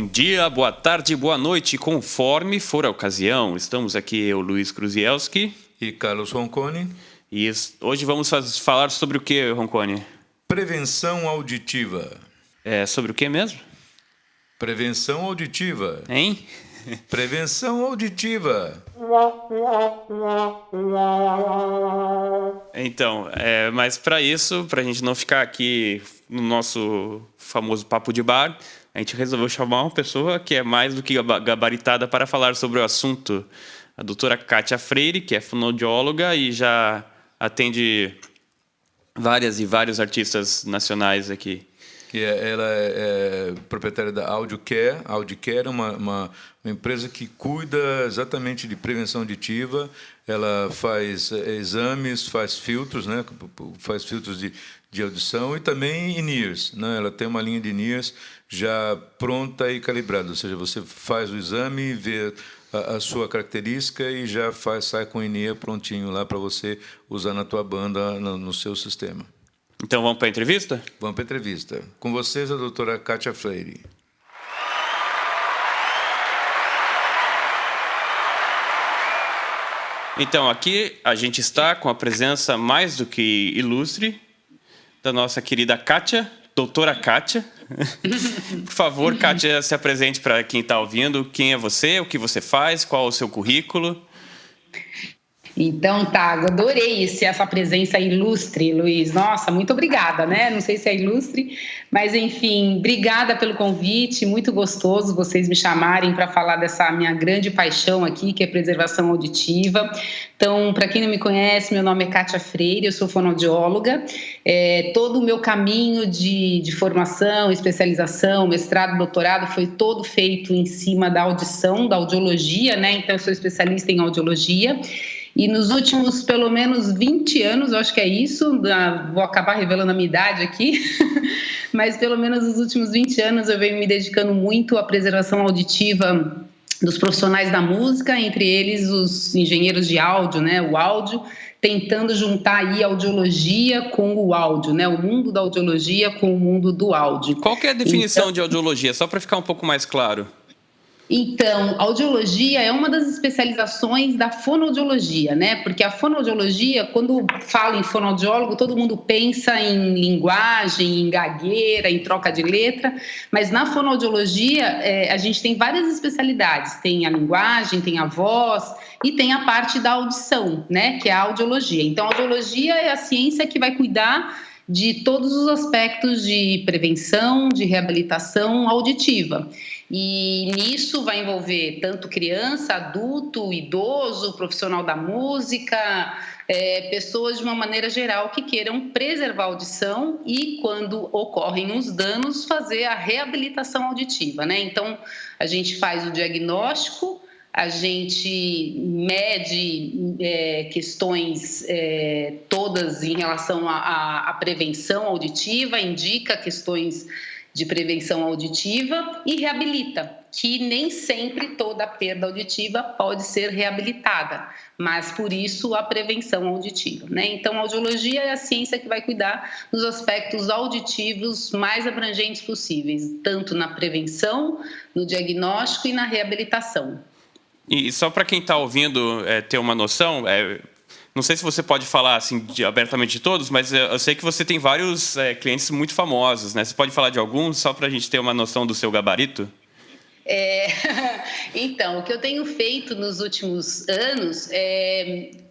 Bom dia, boa tarde, boa noite, conforme for a ocasião. Estamos aqui, eu, Luiz Kruzielski. E Carlos Ronconi. E hoje vamos falar sobre o que, Ronconi? Prevenção auditiva. Sobre o que mesmo? Prevenção auditiva. Hein? Prevenção auditiva. Então, mas para isso, para a gente não ficar aqui no nosso famoso papo de bar, a gente resolveu chamar uma pessoa que é mais do que gabaritada para falar sobre o assunto. A doutora Kátia Freire, que é fonoaudióloga e já atende vários artistas nacionais aqui. Ela é proprietária da AudioCare. A AudioCare é uma empresa que cuida exatamente de prevenção auditiva. Ela faz exames, faz filtros, né? Faz filtros de audição e também in-ears, né? Ela tem uma linha de in-ears já pronta e calibrada, ou seja, você faz o exame, vê a sua característica e já sai com o in-ear prontinho lá para você usar na tua banda, no seu sistema. Então vamos para a entrevista? Vamos para a entrevista. Com vocês, a doutora Kátia Freire. Então, aqui a gente está com a presença mais do que ilustre da nossa querida Kátia, doutora Kátia. Por favor, Kátia, se apresente para quem está ouvindo. Quem é você, o que você faz, qual é o seu currículo? Então, tá, adorei essa presença ilustre, Luiz. Nossa, muito obrigada, né? Não sei se é ilustre, mas enfim, obrigada pelo convite, muito gostoso vocês me chamarem para falar dessa minha grande paixão aqui, que é preservação auditiva. Então, para quem não me conhece, meu nome é Kátia Freire, eu sou fonoaudióloga. Todo o meu caminho de formação, especialização, mestrado, doutorado foi todo feito em cima da audição, da audiologia, né? Então, eu sou especialista em audiologia. E nos últimos, pelo menos 20 anos, eu acho que é isso, vou acabar revelando a minha idade aqui, mas pelo menos nos últimos 20 anos eu venho me dedicando muito à preservação auditiva dos profissionais da música, entre eles os engenheiros de áudio, né, o áudio, tentando juntar aí a audiologia com o áudio, né, o mundo da audiologia com o mundo do áudio. Qual que é a definição de audiologia, só para ficar um pouco mais claro? Então, audiologia é uma das especializações da fonoaudiologia, né? Porque a fonoaudiologia, quando fala em fonoaudiólogo, todo mundo pensa em linguagem, em gagueira, em troca de letra, mas na fonoaudiologia a gente tem várias especialidades. Tem a linguagem, tem a voz e tem a parte da audição, né? Que é a audiologia. Então, a audiologia é a ciência que vai cuidar de todos os aspectos de prevenção, de reabilitação auditiva. E nisso vai envolver tanto criança, adulto, idoso, profissional da música, pessoas de uma maneira geral que queiram preservar a audição e, quando ocorrem os danos, fazer a reabilitação auditiva, né? Então, a gente faz o diagnóstico, a gente mede questões todas em relação à prevenção auditiva, indica questões de prevenção auditiva e reabilita, que nem sempre toda perda auditiva pode ser reabilitada, mas por isso a prevenção auditiva, né? Então, a audiologia é a ciência que vai cuidar dos aspectos auditivos mais abrangentes possíveis, tanto na prevenção, no diagnóstico e na reabilitação. E só para quem está ouvindo ter uma noção, não sei se você pode falar assim, abertamente de todos, mas eu sei que você tem vários clientes muito famosos, né? Você pode falar de alguns, só para a gente ter uma noção do seu gabarito? Então, o que eu tenho feito nos últimos anos,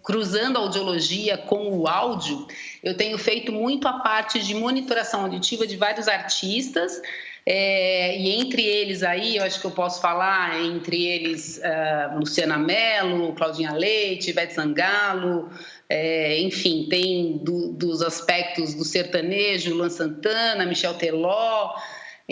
cruzando a audiologia com o áudio, eu tenho feito muito a parte de monitoração auditiva de vários artistas, e entre eles aí, eu acho que eu posso falar, entre eles Luciana Mello, Claudinha Leite, Ivete Sangalo, enfim, tem dos aspectos do sertanejo, Luan Santana, Michel Teló,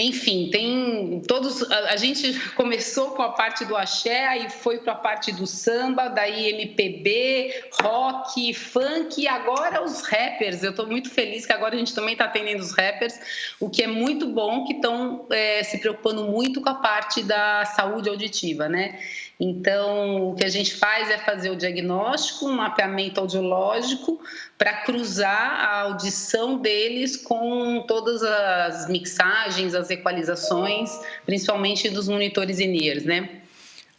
enfim, tem todos. A gente começou com a parte do axé, aí foi para a parte do samba, daí MPB, rock, funk e agora os rappers. Eu estou muito feliz que agora a gente também está atendendo os rappers, o que é muito bom, que estão se preocupando muito com a parte da saúde auditiva, né? Então, o que a gente faz é fazer o diagnóstico, um mapeamento audiológico para cruzar a audição deles com todas as mixagens, as equalizações, principalmente dos monitores in-ears, né?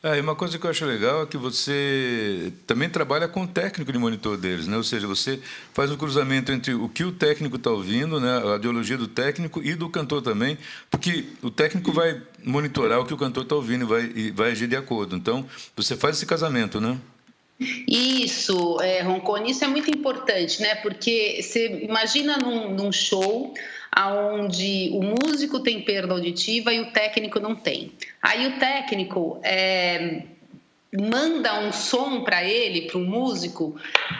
E uma coisa que eu acho legal é que você também trabalha com o técnico de monitor deles, né? Ou seja, você faz o cruzamento entre o que o técnico está ouvindo, né? A audiologia do técnico e do cantor também, porque o técnico vai monitorar o que o cantor está ouvindo e vai agir de acordo. Então, você faz esse casamento, né? Isso, Roncone, isso é muito importante, né? Porque você imagina num show onde o músico tem perda auditiva e o técnico não tem. Aí o técnico manda um som para ele, para o músico,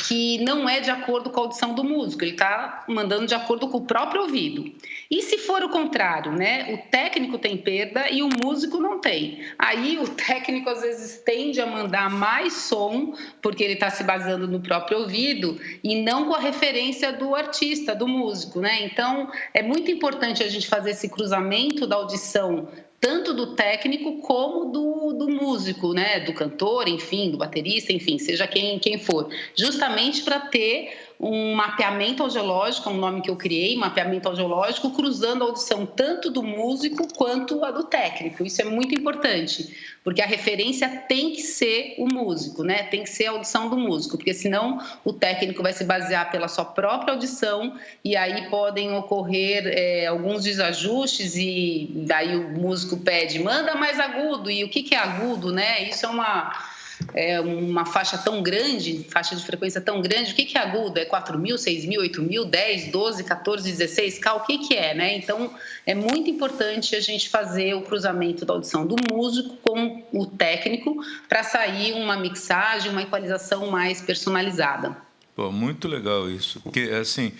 que não é de acordo com a audição do músico, ele está mandando de acordo com o próprio ouvido. E se for o contrário, né? O técnico tem perda e o músico não tem. Aí o técnico às vezes tende a mandar mais som, porque ele está se baseando no próprio ouvido e não com a referência do artista, do músico, né? Então é muito importante a gente fazer esse cruzamento da audição, tanto do técnico como do músico, né? Do cantor, enfim, do baterista, enfim, seja quem for, justamente para ter um mapeamento audiológico, é um nome que eu criei, mapeamento audiológico, cruzando a audição tanto do músico quanto a do técnico. Isso é muito importante, porque a referência tem que ser o músico, né? Tem que ser a audição do músico, porque senão o técnico vai se basear pela sua própria audição e aí podem ocorrer alguns desajustes e daí o músico pede, manda mais agudo, e o que é agudo, né? Isso é uma faixa tão grande, faixa de frequência tão grande. O que é agudo? É 4.000, 6.000, 8.000, 10, 12, 14, 16K? O que é, né? Então, é muito importante a gente fazer o cruzamento da audição do músico com o técnico para sair uma mixagem, uma equalização mais personalizada. Pô, muito legal isso, porque assim,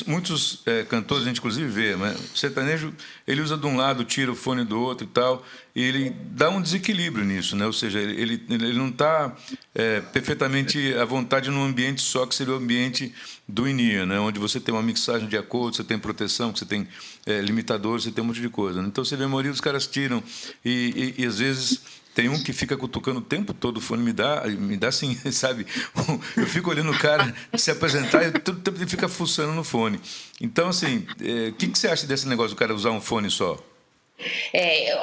muitos cantores a gente inclusive vê, né? O sertanejo, ele usa de um lado, tira o fone do outro e tal, e ele dá um desequilíbrio nisso, né? Ou seja, ele não está perfeitamente à vontade num ambiente só, que seria o ambiente do in-ear, né? Onde você tem uma mixagem de acordo, você tem proteção, você tem limitadores, você tem um monte de coisa, né? Então você vê a maioria dos caras tiram e às vezes tem um que fica cutucando o tempo todo o fone, me dá assim, sabe? Eu fico olhando o cara se apresentar e todo tempo ele fica fuçando no fone. Então, assim, o que você acha desse negócio do cara usar um fone só?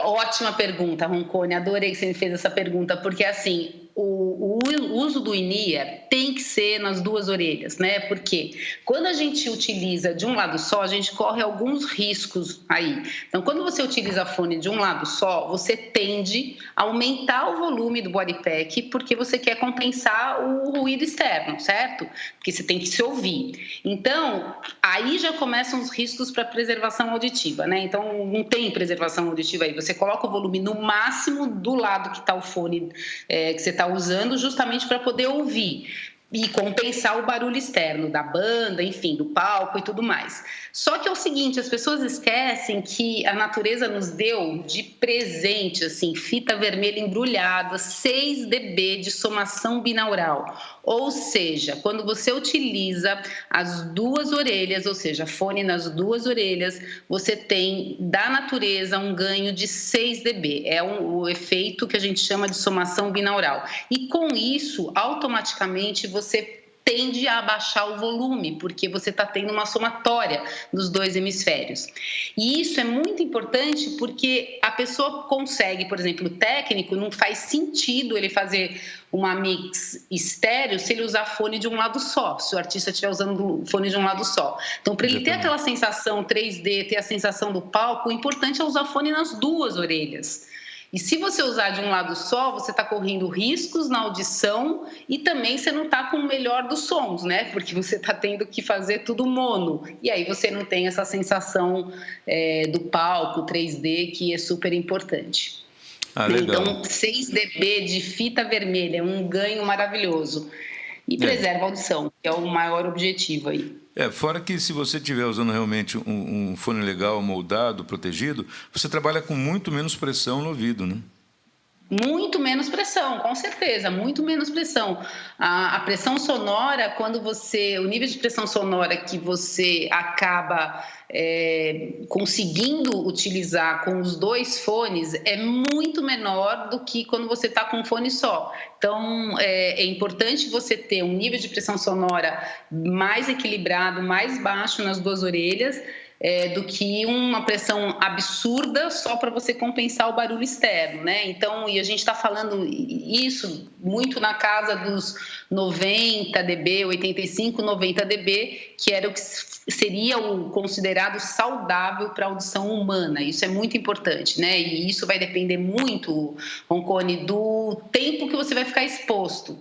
Ótima pergunta, Roncone. Adorei que você me fez essa pergunta, porque assim, o uso do in-ear tem que ser nas duas orelhas, né? Porque quando a gente utiliza de um lado só, a gente corre alguns riscos aí. Então, quando você utiliza fone de um lado só, você tende a aumentar o volume do bodypack, porque você quer compensar o ruído externo, certo? Porque você tem que se ouvir. Então, aí já começam os riscos para preservação auditiva, né? Então, não tem preservação auditiva aí. Você coloca o volume no máximo do lado que está o fone que você está usando, justamente para poder ouvir e compensar o barulho externo da banda, enfim, do palco e tudo mais. Só que é o seguinte, as pessoas esquecem que a natureza nos deu de presente, assim, fita vermelha embrulhada, 6 dB de somação binaural. Ou seja, quando você utiliza as duas orelhas, ou seja, fone nas duas orelhas, você tem da natureza um ganho de 6 dB. É o efeito que a gente chama de somação binaural. E com isso, automaticamente, você tende a abaixar o volume, porque você está tendo uma somatória dos dois hemisférios. E isso é muito importante porque a pessoa consegue, por exemplo, o técnico, não faz sentido ele fazer uma mix estéreo se ele usar fone de um lado só, se o artista estiver usando fone de um lado só. Então, para ele ter aquela sensação 3D, ter a sensação do palco, o importante é usar fone nas duas orelhas. E se você usar de um lado só, você está correndo riscos na audição e também você não está com o melhor dos sons, né? Porque você está tendo que fazer tudo mono. E aí você não tem essa sensação do palco 3D, que é super importante. Então, 6 dB de fita vermelha é um ganho maravilhoso. E preserva a audição, que é o maior objetivo aí. Fora que se você estiver usando realmente um fone legal, moldado, protegido, você trabalha com muito menos pressão no ouvido, né? Muito menos pressão, com certeza, muito menos pressão. A pressão sonora, o nível de pressão sonora que você acaba conseguindo utilizar com os 2 fones é muito menor do que quando você está com um fone só. Então, é importante você ter um nível de pressão sonora mais equilibrado, mais baixo nas 2 orelhas, do que uma pressão absurda só para você compensar o barulho externo, né? Então, e a gente está falando isso muito na casa dos 90 dB, 85, 90 dB, que era o que seria o considerado saudável para a audição humana. Isso é muito importante, né? E isso vai depender muito, Roncone, do tempo que você vai ficar exposto.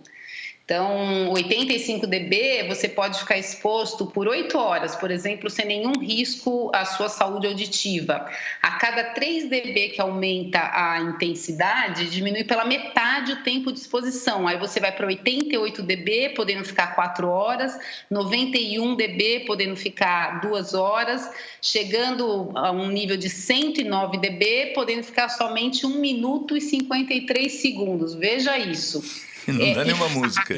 Então, 85 dB, você pode ficar exposto por 8 horas, por exemplo, sem nenhum risco à sua saúde auditiva. A cada 3 dB que aumenta a intensidade, diminui pela metade o tempo de exposição. Aí você vai para 88 dB, podendo ficar 4 horas, 91 dB, podendo ficar 2 horas, chegando a um nível de 109 dB, podendo ficar somente 1 minuto e 53 segundos. Veja isso. Não dá nenhuma música.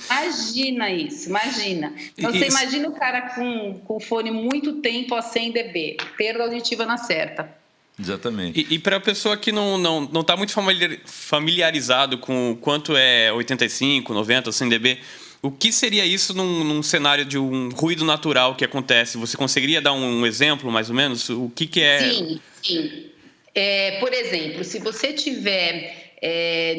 Imagina isso, imagina. Então, você imagina o cara com o fone muito tempo a 100 dB, perda auditiva na certa. Exatamente. E para a pessoa que não está muito familiarizado com quanto é 85, 90, 100 dB, o que seria isso num cenário de um ruído natural que acontece? Você conseguiria dar um exemplo, mais ou menos? O que é... Sim. Por exemplo, se você tiver...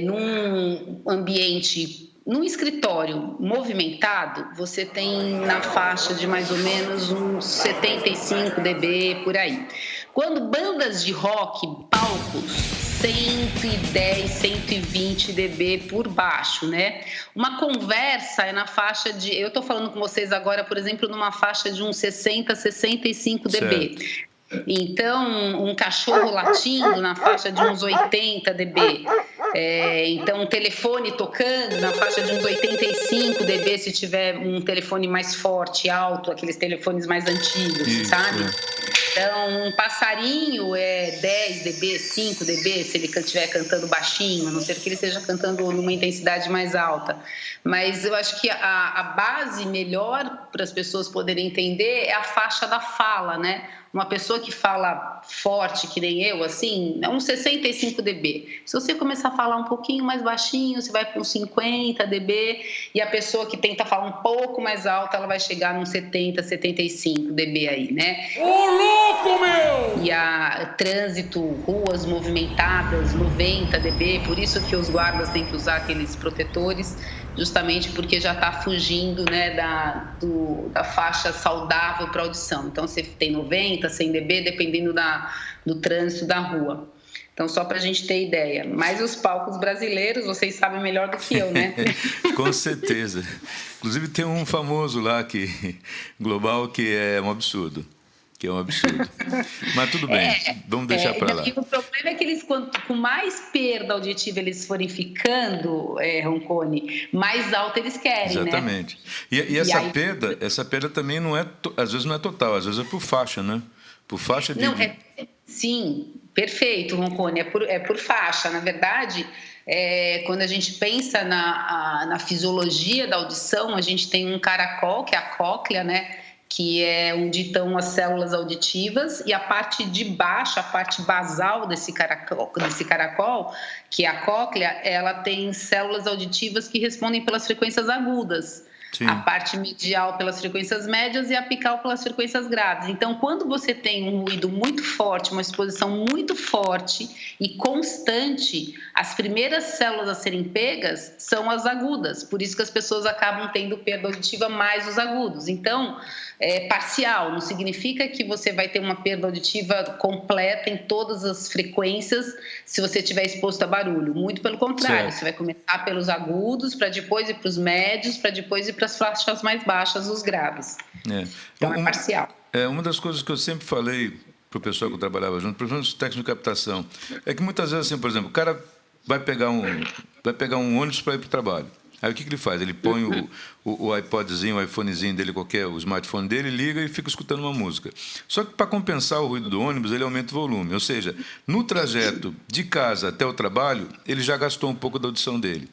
num ambiente, num escritório movimentado, você tem na faixa de mais ou menos uns 75 dB por aí. Quando bandas de rock, palcos, 110, 120 dB por baixo, né? Uma conversa é na faixa de... Eu estou falando com vocês agora, por exemplo, numa faixa de uns 60, 65 dB. Certo. Então, um cachorro latindo na faixa de uns 80 dB. Então, um telefone tocando na faixa de uns 85 dB, se tiver um telefone mais forte, alto, aqueles telefones mais antigos, sabe? Então, um passarinho é 10 dB, 5 dB, se ele estiver cantando baixinho, a não ser que ele esteja cantando numa intensidade mais alta. Mas eu acho que a base melhor para as pessoas poderem entender é a faixa da fala, né? Uma pessoa que fala forte, que nem eu, assim, é uns 65 dB. Se você começar a falar um pouquinho mais baixinho, você vai para uns 50 dB. E a pessoa que tenta falar um pouco mais alto, ela vai chegar nos 70, 75 dB aí, né? Ô, louco, meu! E a trânsito, ruas movimentadas, 90 dB. Por isso que os guardas têm que usar aqueles protetores, justamente porque já está fugindo, né, da faixa saudável para audição. Então, você tem 90, 100 dB, dependendo do trânsito da rua. Então, só para a gente ter ideia. Mas os palcos brasileiros, vocês sabem melhor do que eu, né? Com certeza. Inclusive, tem um famoso lá, global, que é um absurdo. Mas tudo bem, vamos deixar para lá. E o problema é que eles, com mais perda auditiva eles forem ficando, Roncone, mais alto eles querem, exatamente, né? E essa perda também não é, às vezes não é total, às vezes é por faixa, né? Por faixa de... Sim, perfeito, Roncone, é por faixa. Na verdade, quando a gente pensa na fisiologia da audição, a gente tem um caracol, que é a cóclea, né? Que é onde estão as células auditivas, e a parte de baixo, a parte basal desse caracol, que é a cóclea, ela tem células auditivas que respondem pelas frequências agudas. Sim. A parte medial pelas frequências médias e a apical pelas frequências graves. Então, quando você tem um ruído muito forte, uma exposição muito forte e constante, as primeiras células a serem pegas são as agudas. Por isso que as pessoas acabam tendo perda auditiva mais os agudos. Então, é parcial, não significa que você vai ter uma perda auditiva completa em todas as frequências se você estiver exposto a barulho. Muito pelo contrário, certo. Você vai começar pelos agudos, para depois ir para os médios, para depois ir para as faixas mais baixas, os graves. Então, é parcial. Uma das coisas que eu sempre falei para o pessoal que eu trabalhava junto, principalmente os técnicos de captação, é que muitas vezes, assim, por exemplo, o cara vai pegar um ônibus para ir para o trabalho. Aí o que ele faz? Ele põe o iPodzinho, o iPhonezinho dele, o smartphone dele, liga e fica escutando uma música. Só que para compensar o ruído do ônibus, ele aumenta o volume. Ou seja, no trajeto de casa até o trabalho, ele já gastou um pouco da audição dele.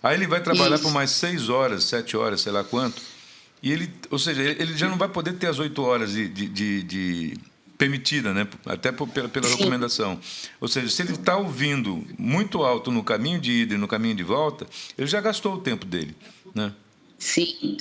Aí ele vai trabalhar por mais 6 horas, 7 horas, sei lá quanto, e ou seja, ele já não vai poder ter as 8 horas de permitida, né? Até pela recomendação. Ou seja, se ele está ouvindo muito alto no caminho de ida e no caminho de volta, ele já gastou o tempo dele, né? Sim.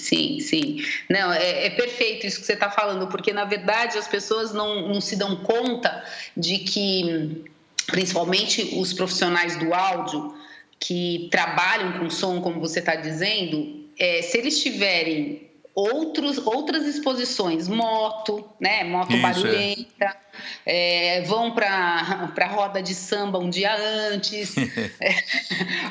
Não, é perfeito isso que você está falando, porque, na verdade, as pessoas não se dão conta de que, principalmente os profissionais do áudio, que trabalham com som, como você está dizendo, se eles tiverem outras exposições, moto barulhenta, vão para a roda de samba um dia antes,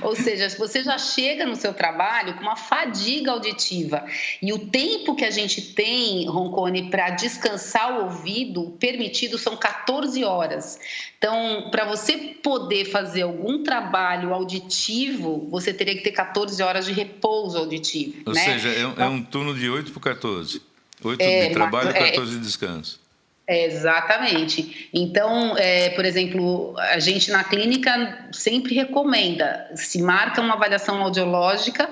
ou seja, você já chega no seu trabalho com uma fadiga auditiva, e o tempo que a gente tem, Roncone, para descansar o ouvido permitido são 14 horas. Então, para você poder fazer algum trabalho auditivo, você teria que ter 14 horas de repouso auditivo. Ou né? seja, é um turno de 8 por 14. 8 de trabalho e 14 de descanso. Exatamente. Então, por exemplo, a gente na clínica sempre recomenda, se marca uma avaliação audiológica,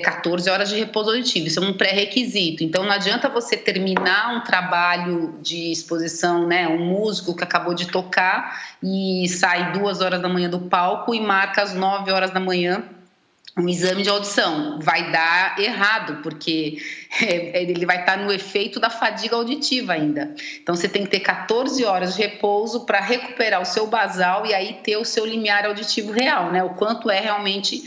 14 horas de repouso auditivo, isso é um pré-requisito. Então, não adianta você terminar um trabalho de exposição, né, um músico que acabou de tocar e sai 2 horas da manhã do palco e marca às 9 horas da manhã um exame de audição. Vai dar errado, porque ele vai estar no efeito da fadiga auditiva ainda. Então, você tem que ter 14 horas de repouso para recuperar o seu basal e aí ter o seu limiar auditivo real, né, o quanto é realmente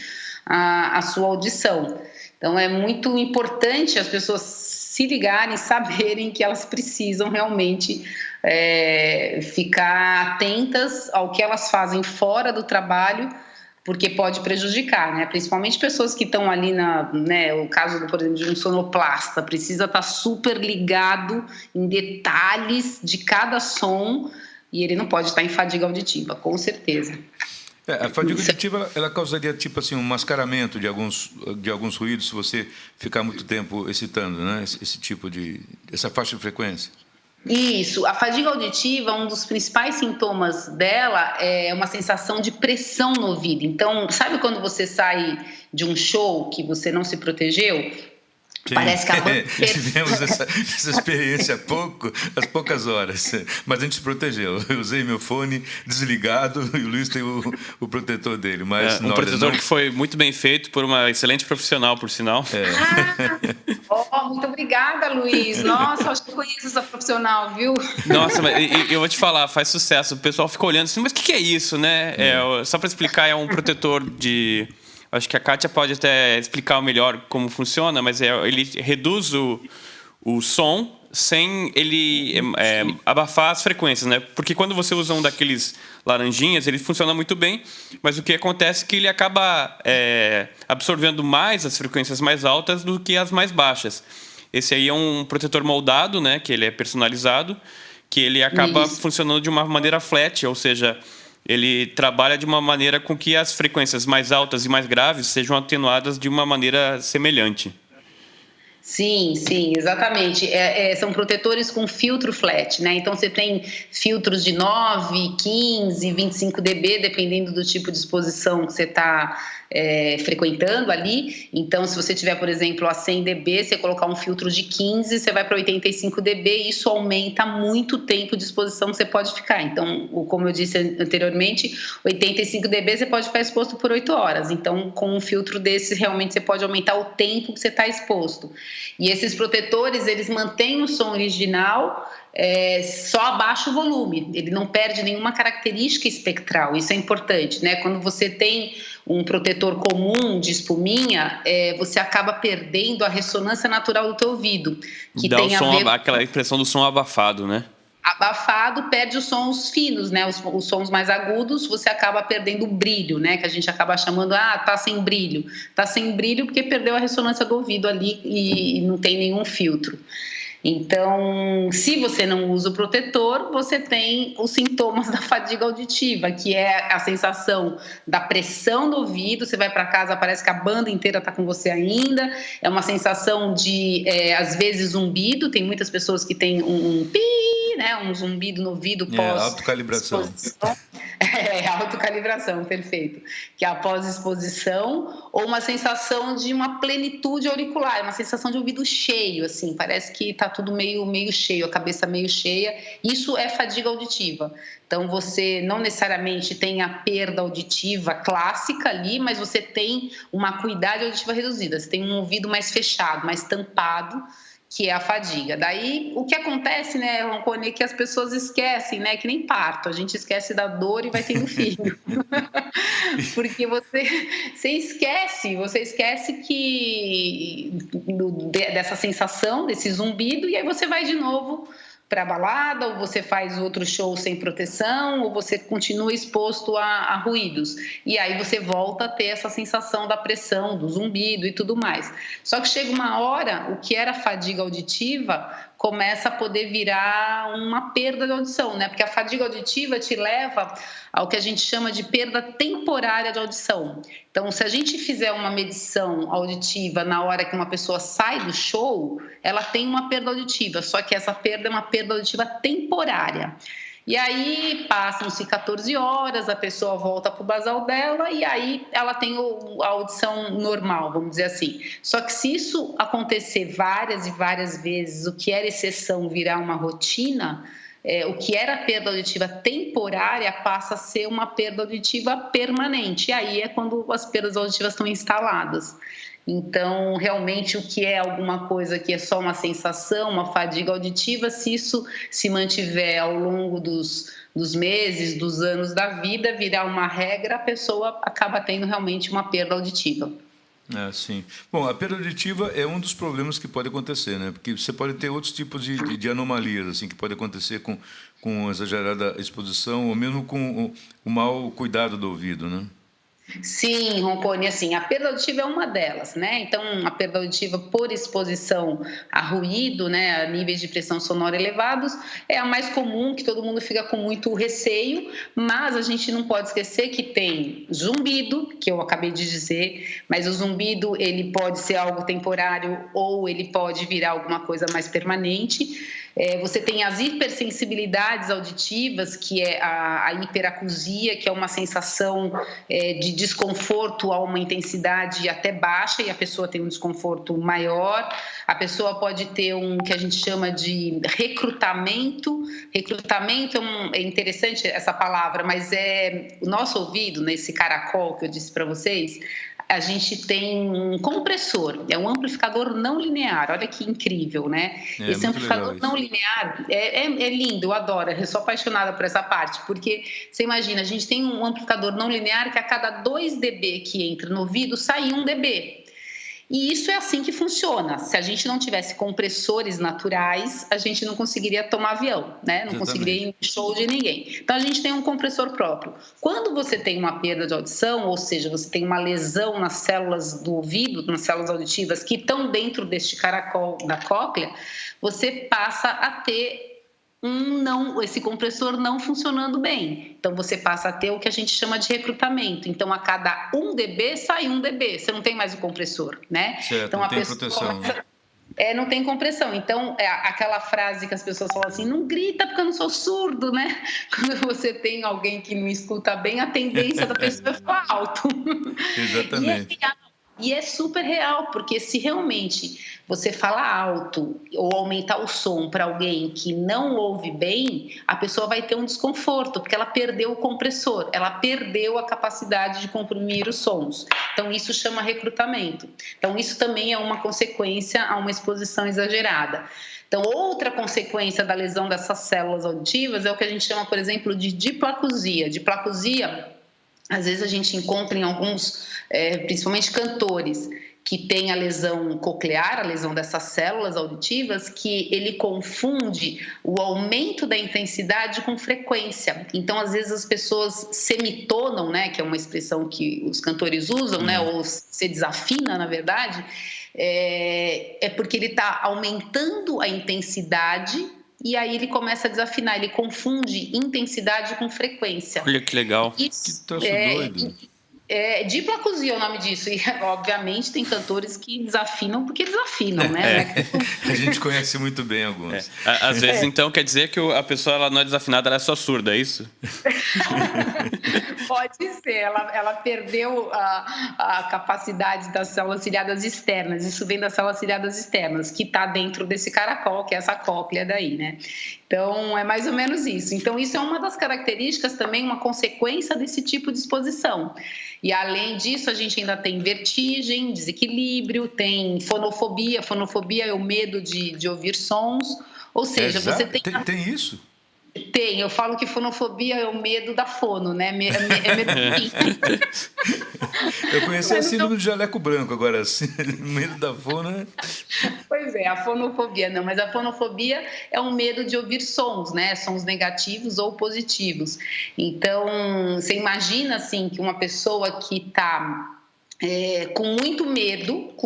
a sua audição. Então, é muito importante as pessoas se ligarem, saberem que elas precisam realmente ficar atentas ao que elas fazem fora do trabalho, porque pode prejudicar, né? Principalmente pessoas que estão ali o caso, por exemplo, de um sonoplasta, precisa estar super ligado em detalhes de cada som, e ele não pode estar em fadiga auditiva, com certeza. A fadiga auditiva, ela causaria tipo assim um mascaramento de alguns ruídos se você ficar muito tempo excitando, né? Essa faixa de frequência. Isso, a fadiga auditiva, um dos principais sintomas dela é uma sensação de pressão no ouvido. Então, sabe quando você sai de um show que você não se protegeu? Sim. Parece que a banda... Tivemos essa experiência há poucas horas, mas a gente se protegeu. Eu usei meu fone desligado e o Luiz tem o protetor dele. Mas um protetor que foi muito bem feito por uma excelente profissional, por sinal. Muito obrigada, Luiz. Nossa, acho que eu conheço essa profissional, viu? Nossa, mas eu vou te falar, faz sucesso. O pessoal fica olhando assim, mas o que é isso, né? Só para explicar, é um protetor de... Acho que a Kátia pode até explicar melhor como funciona, mas ele reduz o som sem ele abafar as frequências, né? Porque quando você usa um daqueles laranjinhas, ele funciona muito bem, mas o que acontece é que ele acaba absorvendo mais as frequências mais altas do que as mais baixas. Esse aí é um protetor moldado, né? Que ele é personalizado, que ele acaba funcionando de uma maneira flat, ou seja... Ele trabalha de uma maneira com que as frequências mais altas e mais graves sejam atenuadas de uma maneira semelhante. Sim, exatamente. São protetores com filtro flat, né? Então, você tem filtros de 9, 15, 25 dB, dependendo do tipo de exposição que você está frequentando ali. Então, se você tiver, por exemplo, a 100 dB, você colocar um filtro de 15, você vai para 85 dB, e isso aumenta muito o tempo de exposição que você pode ficar. Então, como eu disse anteriormente, 85 dB você pode ficar exposto por 8 horas. Então, com um filtro desse, realmente você pode aumentar o tempo que você está exposto. E esses protetores, eles mantêm o som original, só abaixa o volume. Ele não perde nenhuma característica espectral. Isso é importante, né? Quando você tem um protetor comum de espuminha, você acaba perdendo a ressonância natural do teu ouvido. Que dá tem o som, a ver... aquela impressão do som abafado, né? Abafado, perde os sons finos, né? Os sons mais agudos, você acaba perdendo o brilho, né? Que a gente acaba chamando, tá sem brilho. Tá sem brilho porque perdeu a ressonância do ouvido ali e não tem nenhum filtro. Então, se você não usa o protetor, você tem os sintomas da fadiga auditiva, que é a sensação da pressão no ouvido. Você vai para casa, parece que a banda inteira está com você ainda. É uma sensação de, às vezes, zumbido. Tem muitas pessoas que têm um pi, né, um zumbido no ouvido pós autocalibração. Autocalibração, perfeito. Que é após exposição, ou uma sensação de uma plenitude auricular, uma sensação de ouvido cheio, assim, parece que está tudo meio cheio, a cabeça meio cheia. Isso é fadiga auditiva. Então, você não necessariamente tem a perda auditiva clássica ali, mas você tem uma acuidade auditiva reduzida, você tem um ouvido mais fechado, mais tampado, que é a fadiga. Daí, o que acontece, né, Roncone, é que as pessoas esquecem, né, que nem parto, a gente esquece da dor e vai tendo filho. Porque você esquece dessa sensação, desse zumbido, e aí você vai de novo para a balada, ou você faz outro show sem proteção, ou você continua exposto a ruídos. E aí você volta a ter essa sensação da pressão, do zumbido e tudo mais. Só que chega uma hora, o que era fadiga auditiva começa a poder virar uma perda de audição, né? Porque a fadiga auditiva te leva ao que a gente chama de perda temporária de audição. Então, se a gente fizer uma medição auditiva na hora que uma pessoa sai do show, ela tem uma perda auditiva, só que essa perda é uma perda auditiva temporária. E aí passam-se 14 horas, a pessoa volta para o basal dela e aí ela tem a audição normal, vamos dizer assim. Só que se isso acontecer várias e várias vezes, o que era exceção virar uma rotina, o que era perda auditiva temporária passa a ser uma perda auditiva permanente. E aí é quando as perdas auditivas estão instaladas. Então, realmente, o que é alguma coisa que é só uma sensação, uma fadiga auditiva, se isso se mantiver ao longo dos meses, dos anos da vida, virar uma regra, a pessoa acaba tendo realmente uma perda auditiva. Sim. Bom, a perda auditiva é um dos problemas que pode acontecer, né? Porque você pode ter outros tipos de anomalias, assim, que pode acontecer com exagerada exposição ou mesmo com o mau cuidado do ouvido, né? Sim, Roncone, assim, a perda auditiva é uma delas, né? Então, a perda auditiva por exposição a ruído, né, a níveis de pressão sonora elevados, é a mais comum, que todo mundo fica com muito receio, mas a gente não pode esquecer que tem zumbido, que eu acabei de dizer, mas o zumbido, ele pode ser algo temporário ou ele pode virar alguma coisa mais permanente. Você tem as hipersensibilidades auditivas, que é a hiperacusia, que é uma sensação de desconforto a uma intensidade até baixa e a pessoa tem um desconforto maior. A pessoa pode ter que a gente chama de recrutamento. Recrutamento é interessante essa palavra, mas o nosso ouvido, nesse caracol que eu disse para vocês, a gente tem um compressor, é um amplificador não linear. Olha que incrível, né? Esse amplificador não linear é lindo, eu adoro, eu sou apaixonada por essa parte, porque você imagina, a gente tem um amplificador não linear que a cada 2 dB que entra no ouvido, sai 1 dB. E isso é assim que funciona. Se a gente não tivesse compressores naturais, a gente não conseguiria tomar avião, né? Não conseguiria ir em show de ninguém. Então, a gente tem um compressor próprio. Quando você tem uma perda de audição, ou seja, você tem uma lesão nas células do ouvido, nas células auditivas que estão dentro deste caracol da cóclea, você passa a ter esse compressor não funcionando bem. Então, você passa a ter o que a gente chama de recrutamento. Então, a cada 1 dB, sai 1 dB. Você não tem mais o compressor, né? Certo, então, não tem proteção. Não tem compressão. Então, aquela frase que as pessoas falam assim, não grita porque eu não sou surdo, né? Quando você tem alguém que não escuta bem, a tendência da pessoa é falar alto. Exatamente. E é super real, porque se realmente você falar alto ou aumentar o som para alguém que não ouve bem, a pessoa vai ter um desconforto, porque ela perdeu o compressor, ela perdeu a capacidade de comprimir os sons. Então, isso chama recrutamento. Então, isso também é uma consequência a uma exposição exagerada. Então, outra consequência da lesão dessas células auditivas é o que a gente chama, por exemplo, de diplacusia. Diplacusia, às vezes a gente encontra em alguns, principalmente cantores, que tem a lesão coclear, a lesão dessas células auditivas, que ele confunde o aumento da intensidade com frequência. Então, às vezes, as pessoas semitonam, né, que é uma expressão que os cantores usam, né, ou se desafina, na verdade, é porque ele está aumentando a intensidade e aí ele começa a desafinar, ele confunde intensidade com frequência. Olha que legal. Isso, Que troço doido. Diplacusia é o nome disso. E, obviamente, tem cantores que desafinam porque desafinam, né? A gente conhece muito bem alguns. Às vezes, então, quer dizer que a pessoa ela não é desafinada, ela é só surda, é isso? Pode ser. Ela perdeu a capacidade das células ciliadas externas. Isso vem das células ciliadas externas, que está dentro desse caracol, que é essa cóclea daí, né? Então, é mais ou menos isso. Então, isso é uma das características também, uma consequência desse tipo de exposição. E, além disso, a gente ainda tem vertigem, desequilíbrio, tem fonofobia. Fonofobia é o medo de ouvir sons. Ou seja, você tem... Tem isso? Tem, eu falo que fonofobia é o medo da fono, né? É medo Eu conheci a síndrome do jaleco branco, agora, assim, medo da fono. Pois é, a fonofobia não, mas a fonofobia é um medo de ouvir sons, né? Sons negativos ou positivos. Então, você imagina, assim, que uma pessoa que está... com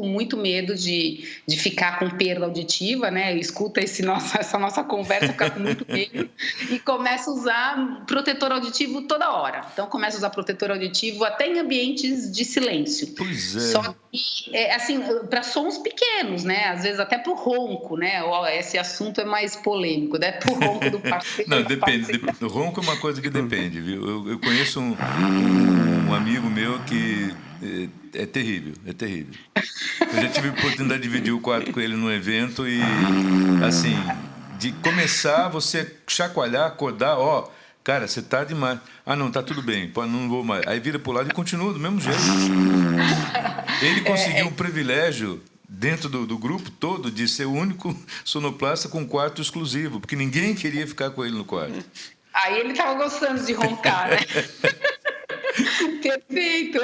muito medo de ficar com perda auditiva, né? Escuta essa nossa conversa, fica com muito medo e começa a usar protetor auditivo toda hora. Então, começa a usar protetor auditivo até em ambientes de silêncio. Pois é. Só que, assim, para sons pequenos, né? Às vezes até para o ronco, né? Esse assunto é mais polêmico, né? Para o ronco do parceiro. Não, depende. O ronco é uma coisa que depende, viu? Eu conheço um amigo meu que... É terrível, é terrível. Eu já tive a oportunidade de dividir o quarto com ele num evento e, assim, de começar, você chacoalhar, acordar, cara, você tá demais. Ah, não, tá tudo bem, não vou mais. Aí vira pro lado e continua do mesmo jeito. Ele conseguiu um privilégio dentro do grupo todo de ser o único sonoplasta com quarto exclusivo, porque ninguém queria ficar com ele no quarto. Aí ele tava gostando de roncar, né? Perfeito,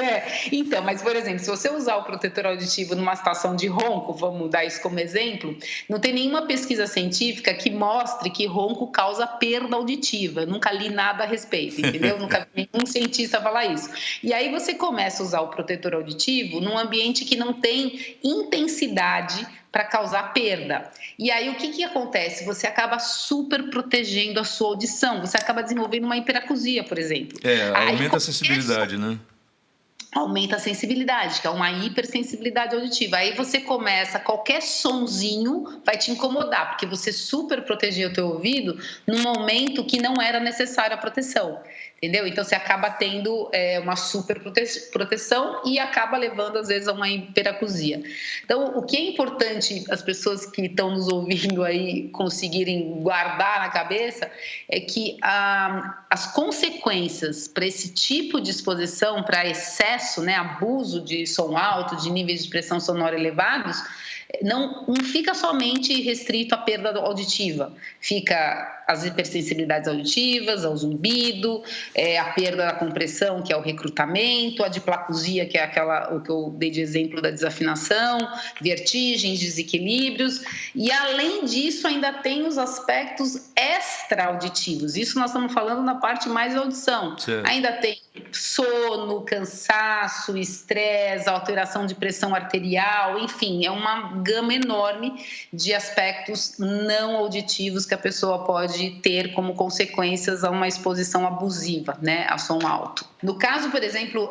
Então, mas, por exemplo, se você usar o protetor auditivo numa situação de ronco, vamos dar isso como exemplo, não tem nenhuma pesquisa científica que mostre que ronco causa perda auditiva. Eu nunca li nada a respeito, entendeu? Nunca vi nenhum cientista falar isso. E aí você começa a usar o protetor auditivo num ambiente que não tem intensidade para causar perda. E aí o que acontece? Você acaba super protegendo a sua audição, você acaba desenvolvendo uma hiperacusia, por exemplo. Aumenta a sensibilidade, né? Aumenta a sensibilidade, que é uma hipersensibilidade auditiva. Aí você começa, qualquer sonzinho vai te incomodar, porque você super protegeu o teu ouvido num momento que não era necessária a proteção. Entendeu? Então, você acaba tendo uma super proteção e acaba levando, às vezes, a uma hiperacusia. Então, o que é importante as pessoas que estão nos ouvindo aí conseguirem guardar na cabeça é que as consequências para esse tipo de exposição, para excesso, né, abuso de som alto, de níveis de pressão sonora elevados, não fica somente restrito à perda auditiva, fica as hipersensibilidades auditivas, ao zumbido, a perda da compressão, que é o recrutamento, a diplacusia, que é o que eu dei de exemplo da desafinação, vertigens, desequilíbrios, e além disso ainda tem os aspectos extra-auditivos, isso nós estamos falando na parte mais da audição, certo. Ainda tem sono, cansaço, estresse, alteração de pressão arterial, enfim, é uma gama enorme de aspectos não auditivos que a pessoa pode ter como consequências a uma exposição abusiva, né, a som alto. No caso, por exemplo,